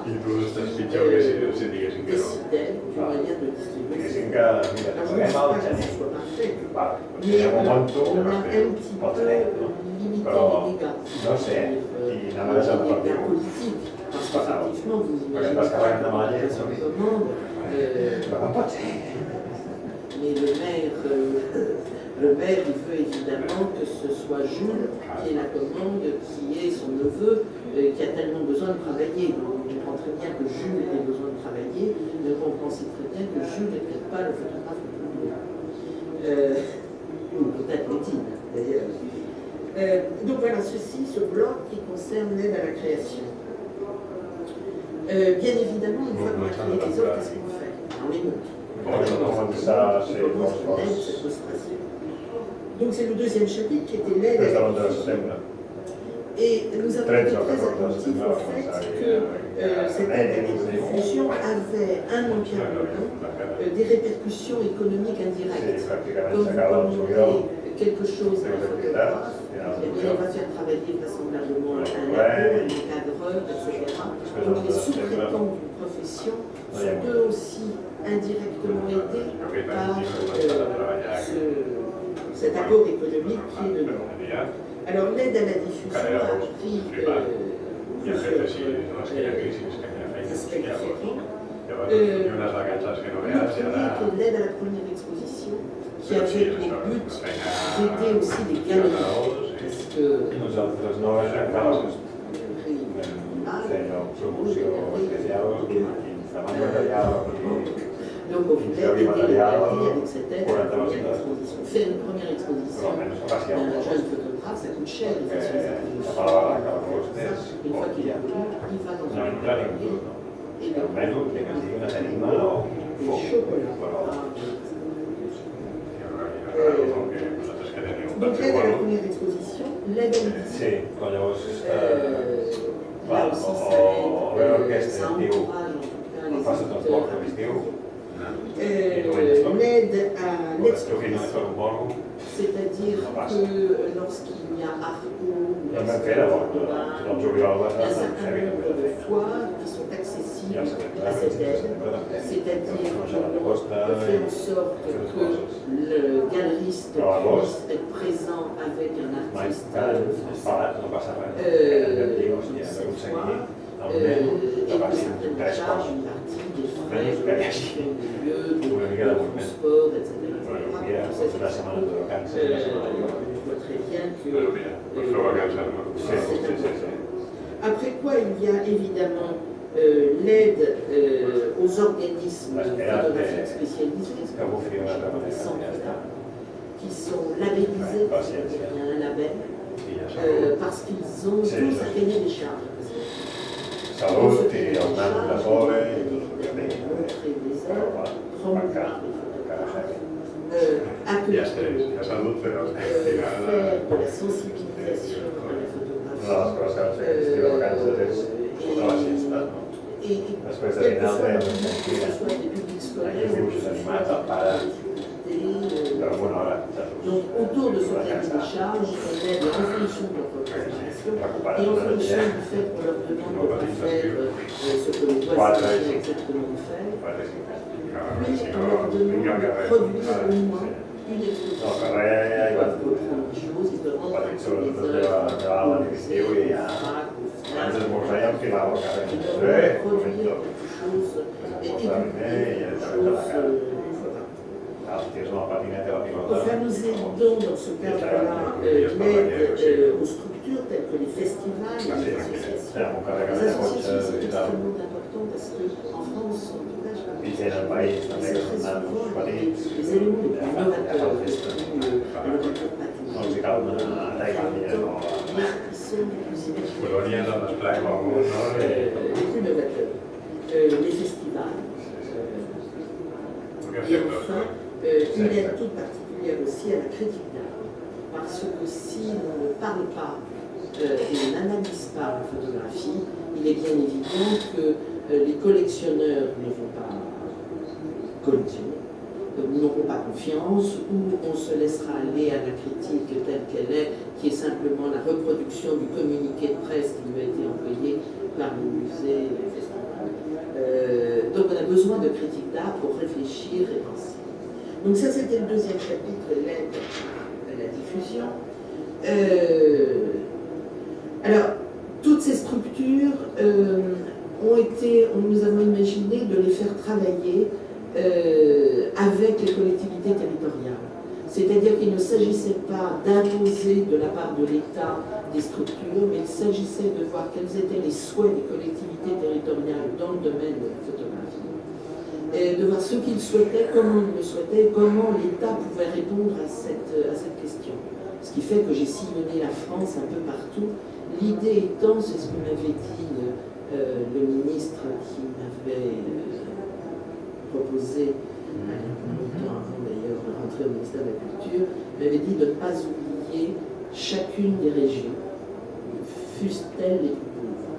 Y tú estás pinchado que si diguessin que no. Décidait du moyen de distribuer. Diguéssim que, mira, que paguem al gener. Val, si ho monto, on a un petit pot peu tenir, no? limité Però, les dégâts. no sé, i anem a deixar de partir. Politique, parce qu'effectivement, vous imaginez Parce qu'avant de manger, une commande, no pot ser. mais le maire, il veut évidemment que ce soit Jules qui ait la commande, qui est son neveu, qui a tellement besoin de travailler. Donc, on comprend très bien que Jules ait besoin de travailler, mais on comprend aussi très bien que Jules n'est peut-être pas le photographe le plus beau. Ou peut-être Métine, d'ailleurs. Donc voilà, ce bloc qui concerne l'aide à la création. Bien évidemment, une fois qu'on a créé les œuvres, qu'est-ce qu'on fait? On les montre. Donc c'est le deuxième chapitre qui était l'aide à la diffusion. Et nous avons été très attentifs au fait que cette aide à la diffusion avait un empire des répercussions économiques indirectes. Quand vous commandez quelque chose à un photographe, on va faire travailler vraisemblablement un labo, un cadreur, etc. Donc les sous-traitants d'une profession sont eux aussi indirectement aidés par cet apport économique qui est de l'or. Alors l'aide à la diffusion a pris plusieurs aspects différents. L'aide à la première exposition, qui avait pour but d'aider aussi des galeries, parce que nosaltres no feia promoció especial, instal·lant material, donc on voulait aider les galeries avec cette aide à la première exposition. Faire une première exposition d'un jeune photographe, ça coûte cher, une fois qu'il est venu, il va dans une galerie et les choses formation, l'aide à l'édition. Sí, però llavors... Là aussi, ça encourage en tout cas les éditeurs. L'aide à l'exportation, c'est-à-dire que lorsqu'il y a Arco, il y a un certain nombre de foires qui sont accessibles à cette aide, c'est-à-dire qu'on fait en sorte que le galeriste puisse être présent avec un artiste français cette fois, et que certaines charges, une partie des frais de location des lieux, de transport, etc. Je vois très bien que après quoi, il y a évidemment l'aide aux organismes photographiques spécialisés, les centres d'art, qui sont labellisés, il y a un label, parce qu'ils ont tous à payer des charges. Salut i el nan de fora i accueillir, faire de la sensibilisation à la photographie et quel que soit le public, que ce soit des publics scolaires ou que ce soit donc autour de ce cahier des charges, on aide en fonction de leur représentation et en fonction du fait qu'on leur demande de faire ce que les voisins exactement faire. Puis on leur demande de produire au moins une exposition. Ils peuvent reprendre des choses, ils peuvent rentrer des œuvres, produire quelque chose et éduquer quelque chose. Enfin, nous aidons dans ce cadre-là l'aide aux structures telles que les festivals, les associations. Les associations, c'est extrêmement important parce qu'en France, en tout cas, je pense que c'est très souvent les éléments les plus novateurs, les plus mais qui sont les plus imaginatifs, les plus novateurs. Les festivals. Et enfin, une aide toute particulière aussi à la critique d'art, parce que si on ne parle pas et on n'analyse pas la photographie, il est bien évident que les collectionneurs ne vont pas collectionner, n'auront pas confiance, ou on se laissera aller à la critique telle qu'elle est, qui est simplement la reproduction du communiqué de presse qui lui a été envoyé par le musée, le festival. Donc on a besoin de critique d'art pour réfléchir et penser. Donc ça, c'était le deuxième chapitre, l'aide à la diffusion. Alors, toutes ces structures nous avons imaginé de les faire travailler avec les collectivités territoriales. C'est-à-dire qu'il ne s'agissait pas d'imposer de la part de l'État des structures, mais il s'agissait de voir quels étaient les souhaits des collectivités territoriales dans le domaine de la photographie. Et de voir ce qu'ils souhaitaient, comment ils le souhaitaient, comment l'État pouvait répondre à cette question. Ce qui fait que j'ai sillonné la France un peu partout. L'idée étant, c'est ce que m'avait dit le ministre qui m'avait proposé, longtemps avant d'ailleurs de rentrer au ministère de la Culture, m'avait dit de ne pas oublier chacune des régions, fussent-elles les plus pauvres.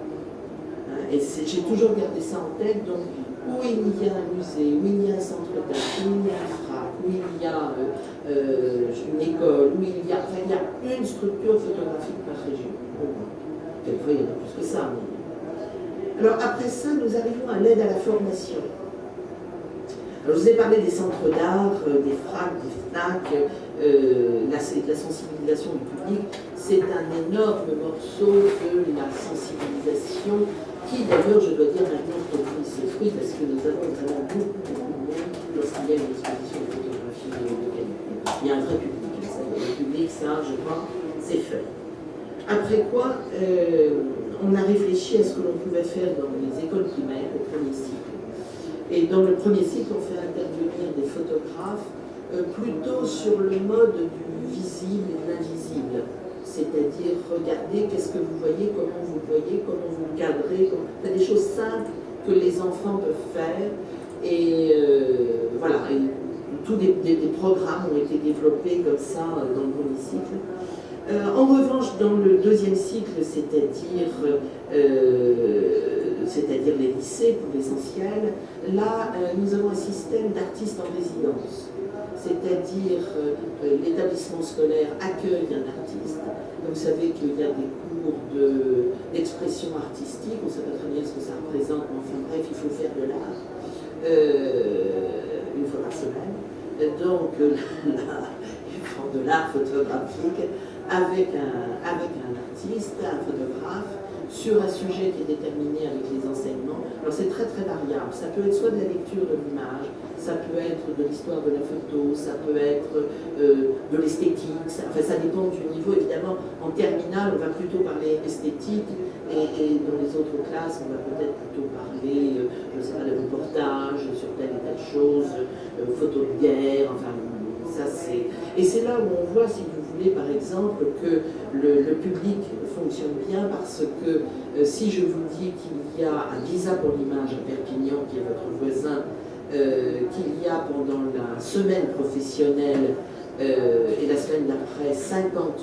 Et j'ai toujours gardé ça en tête, donc où il y a un musée, où il y a un centre d'art, où il y a un FRAC, où il y a une école, où il y a une structure photographique par région. Quelquefois, il y en a plus que ça. Mais... Alors après ça, nous arrivons à l'aide à la formation. Alors, je vous ai parlé des centres d'art, des FRAC, des FNAC, la sensibilisation du public. C'est un énorme morceau de la sensibilisation qui, d'ailleurs, je dois dire, maintenant, produit ses fruits parce que nous avons vraiment beaucoup de monde lorsqu'il y a une exposition de photographie de qualité. Il y a un vrai public. Le public, ça, je crois, c'est fait. Après quoi, on a réfléchi à ce que l'on pouvait faire dans les écoles primaires au premier cycle. Et dans le premier cycle, on fait intervenir des photographes plutôt sur le mode du visible et de l'invisible. C'est-à-dire, regardez qu'est-ce que vous voyez, comment vous le voyez, comment vous le cadrez. C'est des choses simples que les enfants peuvent faire. Et voilà, et tous des programmes ont été développés comme ça dans le premier cycle. En revanche, dans le deuxième cycle, c'est-à-dire les lycées pour l'essentiel, là, nous avons un système d'artistes en résidence. C'est-à-dire l'établissement scolaire accueille un artiste. Vous savez qu'il y a des cours d'expression artistique, on ne sait pas très bien ce que ça représente, mais enfin bref, il faut faire de l'art une fois par semaine. Donc là, ils font de l'art photographique avec un artiste, un photographe, sur un sujet qui est déterminé avec les enseignements. Alors c'est très très variable. Ça peut être soit de la lecture de l'image, ça peut être de l'histoire de la photo, ça peut être de l'esthétique. Enfin, ça dépend du niveau. Évidemment, en terminale, on va plutôt parler esthétique, et dans les autres classes, on va peut-être plutôt parler, je ne sais pas, de reportage sur telle et telle chose, photo de guerre, enfin, ça c'est... Et c'est là où on voit, si vous voulez, par exemple, que le public fonctionne bien, parce que si je vous dis qu'il y a à Guisa pour l'image, à Perpignan, qui est votre voisin, qu'il y a pendant la semaine professionnelle et la semaine d'après 50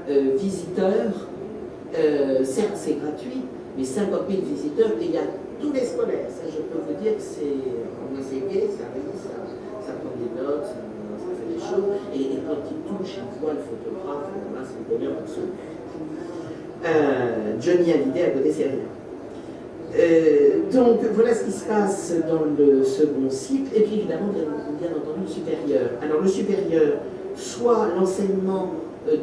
000 visiteurs, certes c'est gratuit, mais 50 000 visiteurs, et il y a tous les scolaires. Ça, je peux vous dire que on est gai, ça rit, ça prend des notes, ça fait des choses, et quand il touche, il voit le photographe, là c'est le bonheur absolu. Johnny Hallyday à côté, c'est rien. Donc voilà ce qui se passe dans le second cycle, et puis évidemment bien entendu le supérieur. Alors le supérieur, soit l'enseignement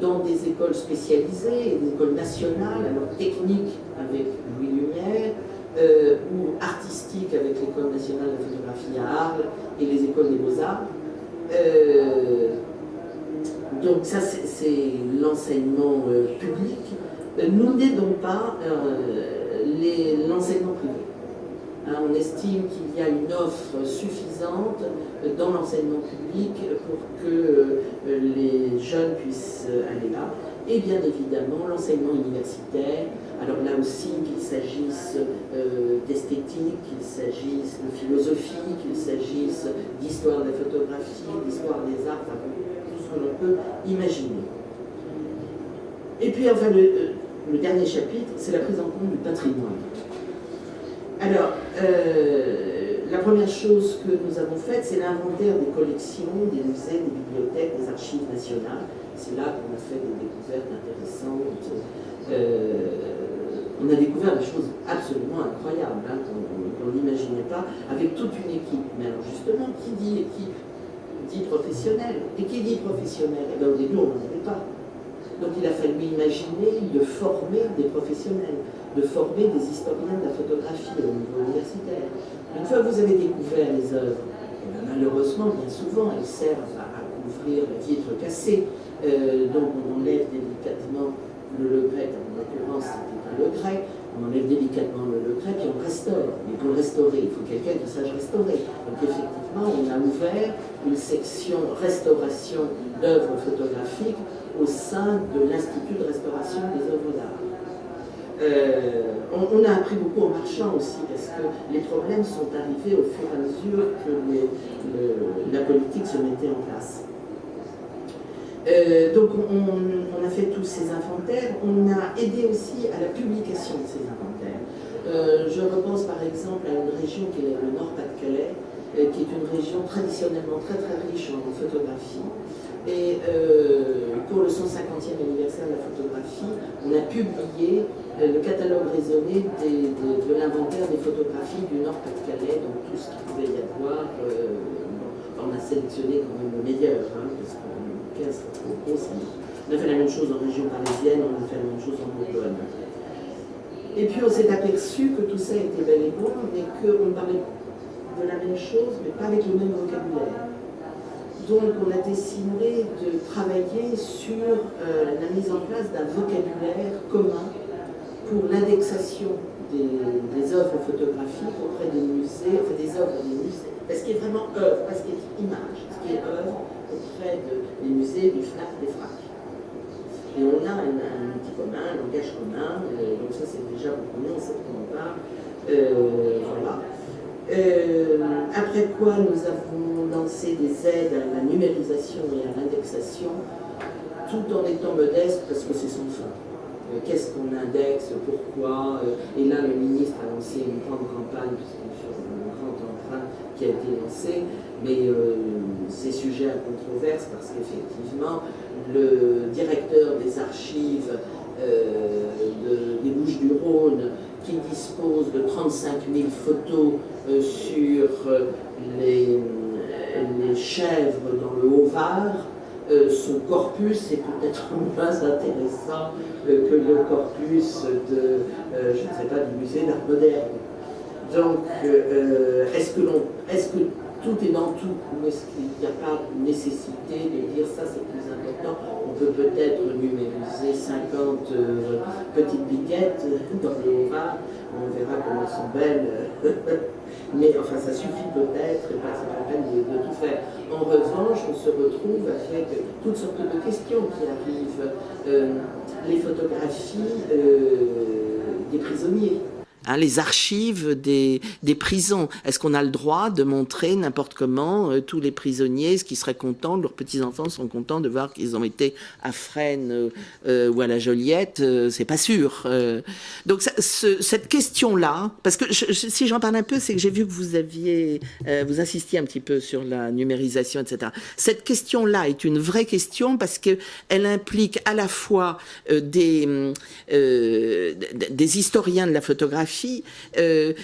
dans des écoles spécialisées, des écoles nationales, alors techniques avec Louis Lumière, ou artistique avec l'École nationale de photographie à Arles et les écoles des beaux-arts. Donc ça c'est l'enseignement public. Nous n'aidons pas l'enseignement privé. On estime qu'il y a une offre suffisante dans l'enseignement public pour que les jeunes puissent aller là. Et bien évidemment, l'enseignement universitaire, alors là aussi, qu'il s'agisse d'esthétique, qu'il s'agisse de philosophie, qu'il s'agisse d'histoire de la photographie, d'histoire des arts, enfin, tout ce que l'on peut imaginer. Et puis enfin, le dernier chapitre, c'est la prise en compte du patrimoine. Alors, la première chose que nous avons faite, c'est l'inventaire des collections, des musées, des bibliothèques, des archives nationales. C'est là qu'on a fait des découvertes intéressantes. On a découvert des choses absolument incroyables, hein, qu'on n'imaginait pas, avec toute une équipe. Mais alors justement, qui dit équipe dit professionnel. Et qui dit professionnel? Eh bien, au début, on n'en avait pas. Donc il a fallu imaginer de former des professionnels, de former des historiens de la photographie au niveau universitaire. Une fois que vous avez découvert les œuvres, malheureusement, bien souvent, elles servent à couvrir le vitre cassé. Donc on enlève délicatement le Legret, en l'occurrence c'était un Legret, on enlève délicatement le Legret, puis on restaure. Mais pour le restaurer, il faut quelqu'un qui sache restaurer. Donc effectivement, on a ouvert une section restauration d'œuvres photographiques au sein de l'Institut de restauration des œuvres d'art. On a appris beaucoup en marchant aussi, parce que les problèmes sont arrivés au fur et à mesure que la politique se mettait en place. Donc on a fait tous ces inventaires, on a aidé aussi à la publication de ces inventaires. Je repense par exemple à une région qui est le Nord-Pas-de-Calais, qui est une région traditionnellement très très riche en photographie. Et pour le 150e anniversaire de la photographie, on a publié le catalogue raisonné de l'inventaire des photographies du Nord-Pas-de-Calais, donc tout ce qu'il pouvait y avoir. On a sélectionné quand même le meilleur, hein, parce qu'on a 15 photos. On a fait la même chose en région parisienne, on a fait la même chose en Bourgogne. Et puis on s'est aperçu que tout ça était bel et bon, mais qu'on parlait de la même chose, mais pas avec le même vocabulaire. Donc on a décidé de travailler sur la mise en place d'un vocabulaire commun pour l'indexation des œuvres photographiques auprès des musées, enfin des œuvres des musées, parce qu'il est vraiment œuvre, parce qu'il est image, ce qui est œuvre auprès des musées, du FNAC, des FRAC. Et on a un outil commun, un langage commun, donc ça c'est déjà beaucoup mieux, on sait de quoi on parle. Voilà. Après quoi nous avons lancé des aides à la numérisation et à l'indexation tout en étant modeste, parce que c'est sans fin. Qu'est-ce qu'on indexe, pourquoi, et là le ministre a lancé une grande campagne, sur un grand emprunt qui a été lancé, mais c'est sujet à controverse parce qu'effectivement le directeur des archives des Bouches-du-Rhône, qui dispose de 35 000 photos sur les chèvres dans le Haut-Var, son corpus est peut-être moins intéressant que le corpus de, je ne sais pas, du musée d'art moderne. Donc, est-ce que tout est dans tout, ou est-ce qu'il n'y a pas nécessité de dire ça c'est plus important? On peut peut-être numériser 50 petites biquettes dans le Haut-Var, on verra comment elles sont belles. Mais enfin, ça suffit peut-être, et pas la peine de tout faire. En revanche, on se retrouve avec toutes sortes de questions qui arrivent. Les photographies des prisonniers. Hein, les archives des prisons. Est-ce qu'on a le droit de montrer n'importe comment tous les prisonniers, ce qui seraient contents, leurs petits-enfants sont contents de voir qu'ils ont été à Fresnes ou à la Joliette? C'est pas sûr. Donc cette question-là, parce que si j'en parle un peu, c'est que j'ai vu que vous insistiez un petit peu sur la numérisation, etc. Cette question-là est une vraie question parce qu'elle implique à la fois des historiens de la photographie,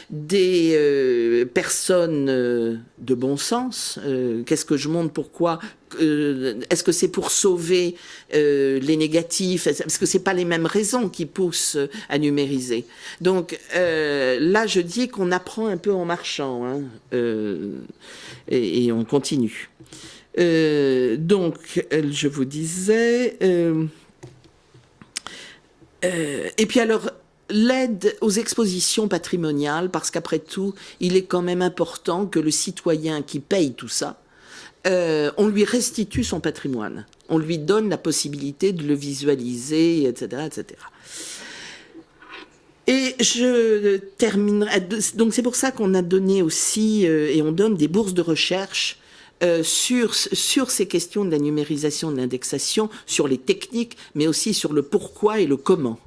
des personnes de bon sens. Qu'est-ce que je montre? Pourquoi? Est-ce que c'est pour sauver les négatifs? Parce que c'est pas les mêmes raisons qui poussent à numériser. Donc là, je dis qu'on apprend un peu en marchant, hein, et on continue. Donc, je vous disais... et puis alors... L'aide aux expositions patrimoniales, parce qu'après tout, il est quand même important que le citoyen qui paye tout ça, on lui restitue son patrimoine. On lui donne la possibilité de le visualiser, etc., etc. Et je terminerai... Donc c'est pour ça qu'on a donné aussi, et on donne des bourses de recherche sur ces questions de la numérisation, de l'indexation, sur les techniques, mais aussi sur le pourquoi et le comment.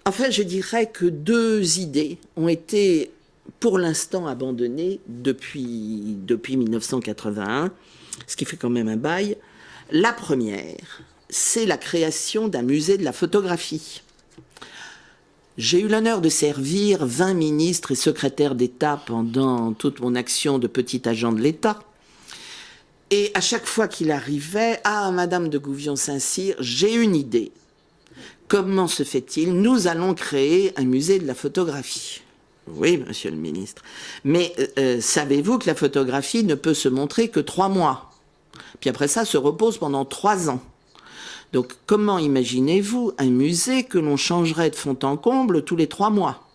Enfin, je dirais que 2 idées ont été, pour l'instant, abandonnées depuis 1981, ce qui fait quand même un bail. La première, c'est la création d'un musée de la photographie. J'ai eu l'honneur de servir 20 ministres et secrétaires d'État pendant toute mon action de petit agent de l'État. Et à chaque fois qu'il arrivait, « Ah, Madame de Gouvion-Saint-Cyr, j'ai une idée. Comment se fait-il? Nous allons créer un musée de la photographie. » Oui, monsieur le ministre. Mais savez-vous que la photographie ne peut se montrer que 3 mois? Puis après ça, se repose pendant 3 ans. Donc comment imaginez-vous un musée que l'on changerait de fond en comble tous les 3 mois?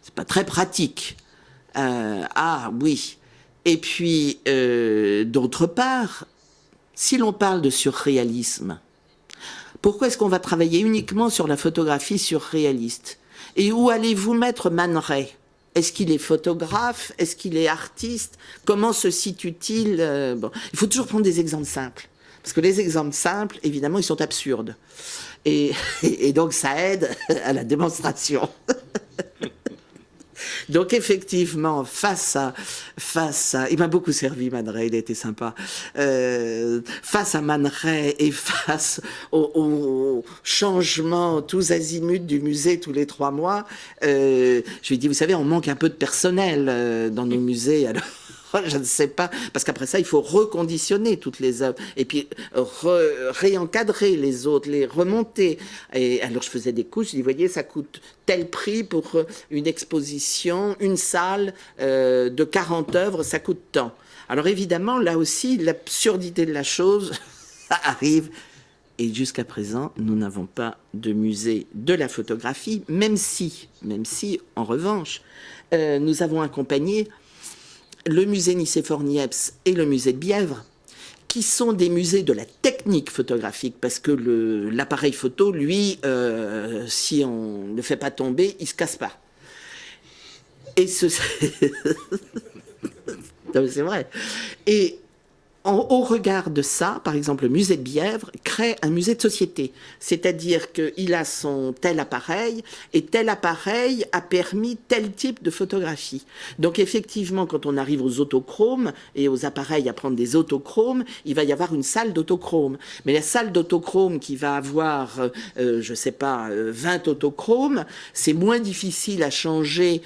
C'est pas très pratique. Ah oui. Et puis, d'autre part, si l'on parle de surréalisme, pourquoi est-ce qu'on va travailler uniquement sur la photographie surréaliste? Et où allez-vous mettre Man Ray? Est-ce qu'il est photographe? Est-ce qu'il est artiste? Comment se situe-t-il? Bon, il faut toujours prendre des exemples simples. Parce que les exemples simples, évidemment, ils sont absurdes. Et donc, ça aide à la démonstration. Donc effectivement, face à, il m'a beaucoup servi Man Ray, il a été sympa. Face à Man Ray et face au changement tous azimuts du musée tous les 3 mois, je lui ai dit, vous savez, on manque un peu de personnel dans nos musées, alors je ne sais pas, parce qu'après ça, il faut reconditionner toutes les œuvres, et puis réencadrer les autres, les remonter. Et alors, je faisais des couches, je dis, vous voyez, ça coûte tel prix pour une exposition, une salle de 40 œuvres, ça coûte tant. Alors évidemment, là aussi, l'absurdité de la chose, ça arrive. Et jusqu'à présent, nous n'avons pas de musée de la photographie, même si, en revanche, nous avons accompagné le musée Nicéphore-Niepce et le musée de Bièvre, qui sont des musées de la technique photographique, parce que l'appareil photo, lui, si on ne le fait pas tomber, il ne se casse pas. Et c'est vrai. Et au regard de ça, par exemple, le musée de Bièvre crée un musée de société. C'est-à-dire qu'il a son tel appareil, et tel appareil a permis tel type de photographie. Donc effectivement, quand on arrive aux autochromes et aux appareils à prendre des autochromes, il va y avoir une salle d'autochrome. Mais la salle d'autochrome qui va avoir, je sais pas, 20 autochromes, c'est moins difficile à changer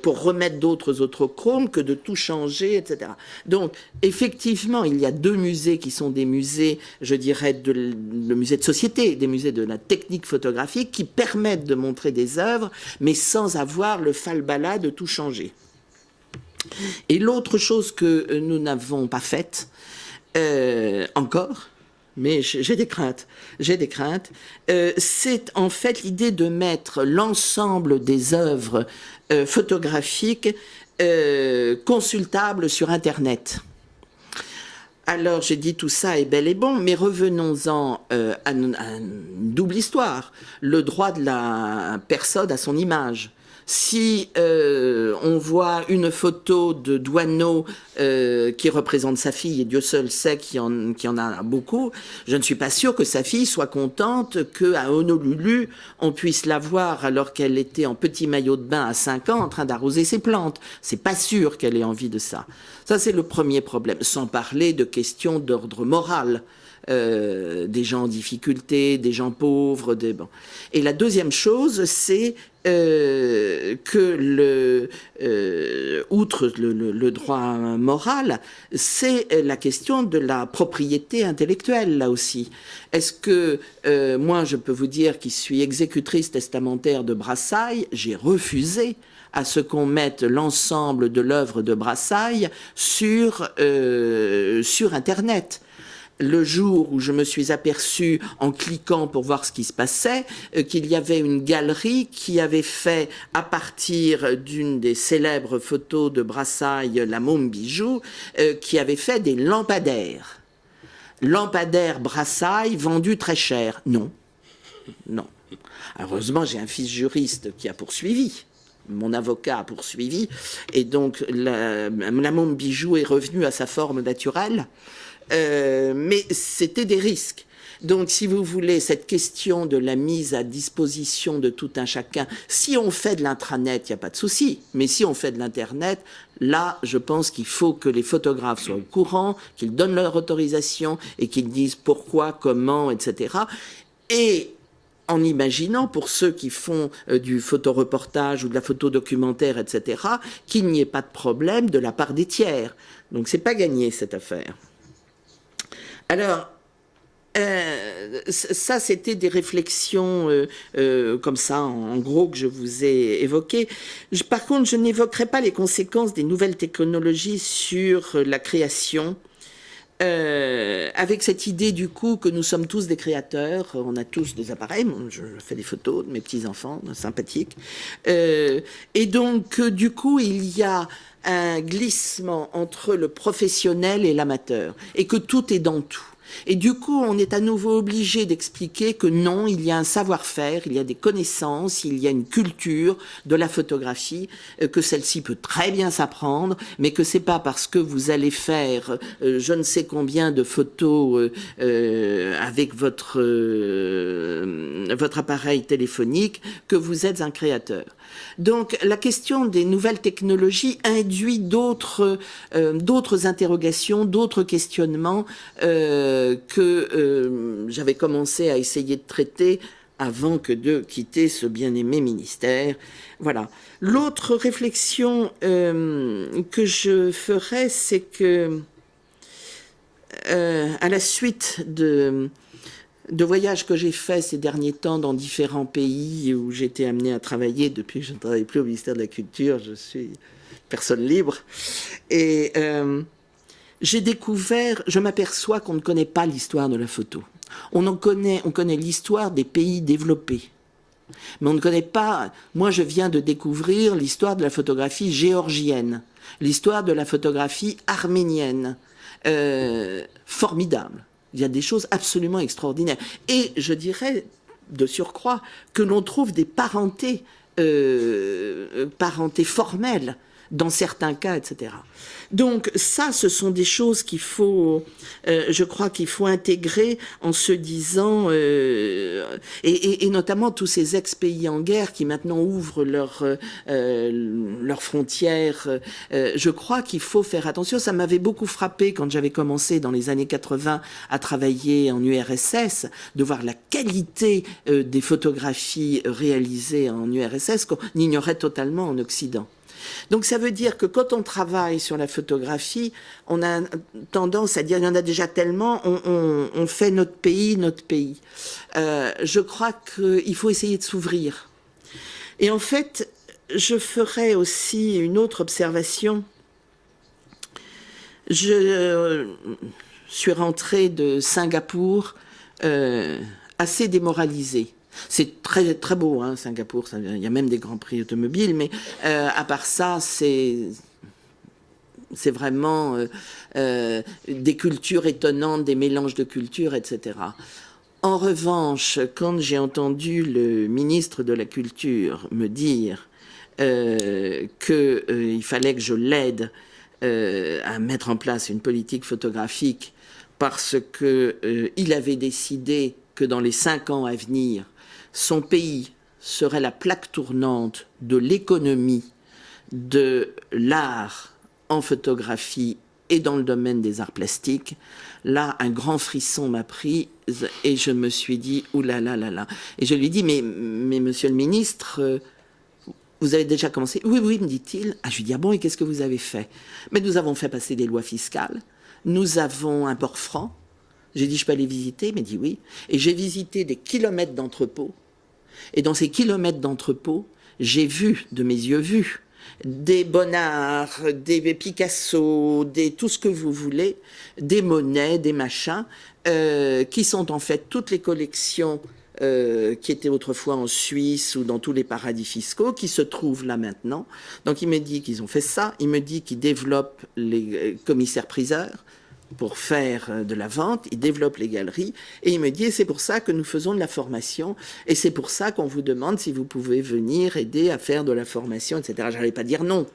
pour remettre d'autres autochromes que de tout changer, etc. Donc, effectivement, il y a 2 musées qui sont des musées, je dirais, le musée de société, des musées de la technique photographique qui permettent de montrer des œuvres, mais sans avoir le falbala de tout changer. Et l'autre chose que nous n'avons pas faite, encore, mais j'ai des craintes, c'est en fait l'idée de mettre l'ensemble des œuvres photographiques consultables sur Internet. Alors, j'ai dit tout ça est bel et bon, mais revenons-en à une double histoire. Le droit de la personne à son image. Si on voit une photo de Douaneau qui représente sa fille, et Dieu seul sait qu'il y en a beaucoup, je ne suis pas sûre que sa fille soit contente qu'à Honolulu, on puisse la voir alors qu'elle était en petit maillot de bain à 5 ans en train d'arroser ses plantes. C'est pas sûr qu'elle ait envie de ça. Ça, c'est le premier problème, sans parler de questions d'ordre moral. Des gens en difficulté, des gens pauvres, bon. Et la deuxième chose, c'est que outre le droit moral, c'est la question de la propriété intellectuelle, là aussi. Est-ce que, moi, je peux vous dire qui suis exécutrice testamentaire de Brassailles, j'ai refusé à ce qu'on mette l'ensemble de l'œuvre de Brassailles sur Internet. Le jour où je me suis aperçue, en cliquant pour voir ce qui se passait, qu'il y avait une galerie qui avait fait, à partir d'une des célèbres photos de Brassailles, La Môme Bijou, qui avait fait des lampadaires. Lampadaires Brassailles vendus très cher. Non. Non. Heureusement, j'ai un fils juriste qui a poursuivi. Mon avocat a poursuivi. Et donc, la Môme Bijou est revenue à sa forme naturelle. Mais c'était des risques. Donc, si vous voulez, cette question de la mise à disposition de tout un chacun, si on fait de l'intranet, il n'y a pas de souci. Mais si on fait de l'Internet, là, je pense qu'il faut que les photographes soient au courant, qu'ils donnent leur autorisation et qu'ils disent pourquoi, comment, etc. Et en imaginant, pour ceux qui font du photoreportage ou de la photo documentaire, etc., qu'il n'y ait pas de problème de la part des tiers. Donc, c'est pas gagné, cette affaire. Alors, ça, c'était des réflexions comme ça, en gros, que je vous ai évoquées. Par contre, je n'évoquerai pas les conséquences des nouvelles technologies sur la création, avec cette idée, du coup, que nous sommes tous des créateurs, on a tous des appareils, je fais des photos de mes petits-enfants, sympathiques, et donc, du coup, il y a un glissement entre le professionnel et l'amateur, et que tout est dans tout. Et du coup, on est à nouveau obligé d'expliquer que non, il y a un savoir-faire, il y a des connaissances, il y a une culture de la photographie, que celle-ci peut très bien s'apprendre, mais que c'est pas parce que vous allez faire je ne sais combien de photos avec votre appareil téléphonique que vous êtes un créateur. Donc, la question des nouvelles technologies induit d'autres interrogations, d'autres questionnements que j'avais commencé à essayer de traiter avant que de quitter ce bien-aimé ministère. Voilà. L'autre réflexion que je ferai, c'est que à la suite de voyages que j'ai faits ces derniers temps dans différents pays où j'ai été amenée à travailler depuis que je ne travaille plus au ministère de la Culture, je suis personne libre, et j'ai découvert, je m'aperçois qu'on ne connaît pas l'histoire de la photo. On connaît l'histoire des pays développés. Mais on ne connaît pas, moi je viens de découvrir l'histoire de la photographie géorgienne, l'histoire de la photographie arménienne, formidable. Il y a des choses absolument extraordinaires. Et je dirais, de surcroît, que l'on trouve des parentés formelles dans certains cas, etc. Donc ça, ce sont des choses qu'il faut, je crois qu'il faut intégrer en se disant, et notamment tous ces ex-pays en guerre qui maintenant ouvrent leurs frontières, je crois qu'il faut faire attention. Ça m'avait beaucoup frappé quand j'avais commencé dans les années 80 à travailler en URSS, de voir la qualité des photographies réalisées en URSS qu'on ignorait totalement en Occident. Donc ça veut dire que quand on travaille sur la photographie, on a tendance à dire il y en a déjà tellement, on fait notre pays. Je crois qu'il faut essayer de s'ouvrir. Et en fait, je ferai aussi une autre observation. Je suis rentrée de Singapour assez démoralisée. C'est très, très beau, hein, Singapour. Il y a même des grands prix automobiles, mais à part ça, c'est vraiment des cultures étonnantes, des mélanges de cultures, etc. En revanche, quand j'ai entendu le ministre de la Culture me dire qu'il fallait que je l'aide à mettre en place une politique photographique parce qu'il avait décidé que dans les 5 ans à venir, son pays serait la plaque tournante de l'économie de l'art en photographie et dans le domaine des arts plastiques. Là, un grand frisson m'a pris et je me suis dit, oulala, là, là. Et je lui ai dit, mais monsieur le ministre, vous avez déjà commencé? Oui, oui, me dit-il. Ah, je lui dis, ah bon, et qu'est-ce que vous avez fait? Mais nous avons fait passer des lois fiscales, nous avons un port franc. J'ai dit, je peux aller visiter? Il m'a dit oui. Et j'ai visité des kilomètres d'entrepôts. Et dans ces kilomètres d'entrepôts, j'ai vu, de mes yeux vus, des Bonnard, des Picasso, tout ce que vous voulez, des Monet, des machins, qui sont en fait toutes les collections qui étaient autrefois en Suisse ou dans tous les paradis fiscaux, qui se trouvent là maintenant. Donc il me dit qu'ils ont fait ça, il me dit qu'ils développent les commissaires-priseurs, pour faire de la vente, il développe les galeries, et il me dit, c'est pour ça que nous faisons de la formation, et c'est pour ça qu'on vous demande si vous pouvez venir aider à faire de la formation, etc. Je n'allais pas dire non.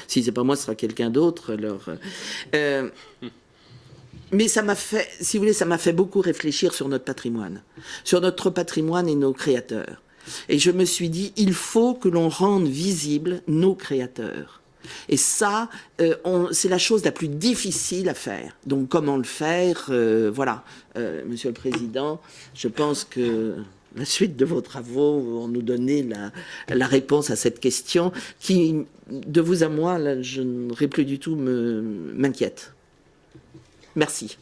Si c'est pas moi, ce sera quelqu'un d'autre. Alors, mais ça m'a fait, si vous voulez, ça m'a fait beaucoup réfléchir sur notre patrimoine et nos créateurs. Et je me suis dit, il faut que l'on rende visibles nos créateurs. Et ça, c'est la chose la plus difficile à faire. Donc, comment le faire? Voilà, Monsieur le Président, je pense que la suite de vos travaux vont nous donner la réponse à cette question qui, de vous à moi, là, je n'aurais plus du tout m'inquiète. Merci.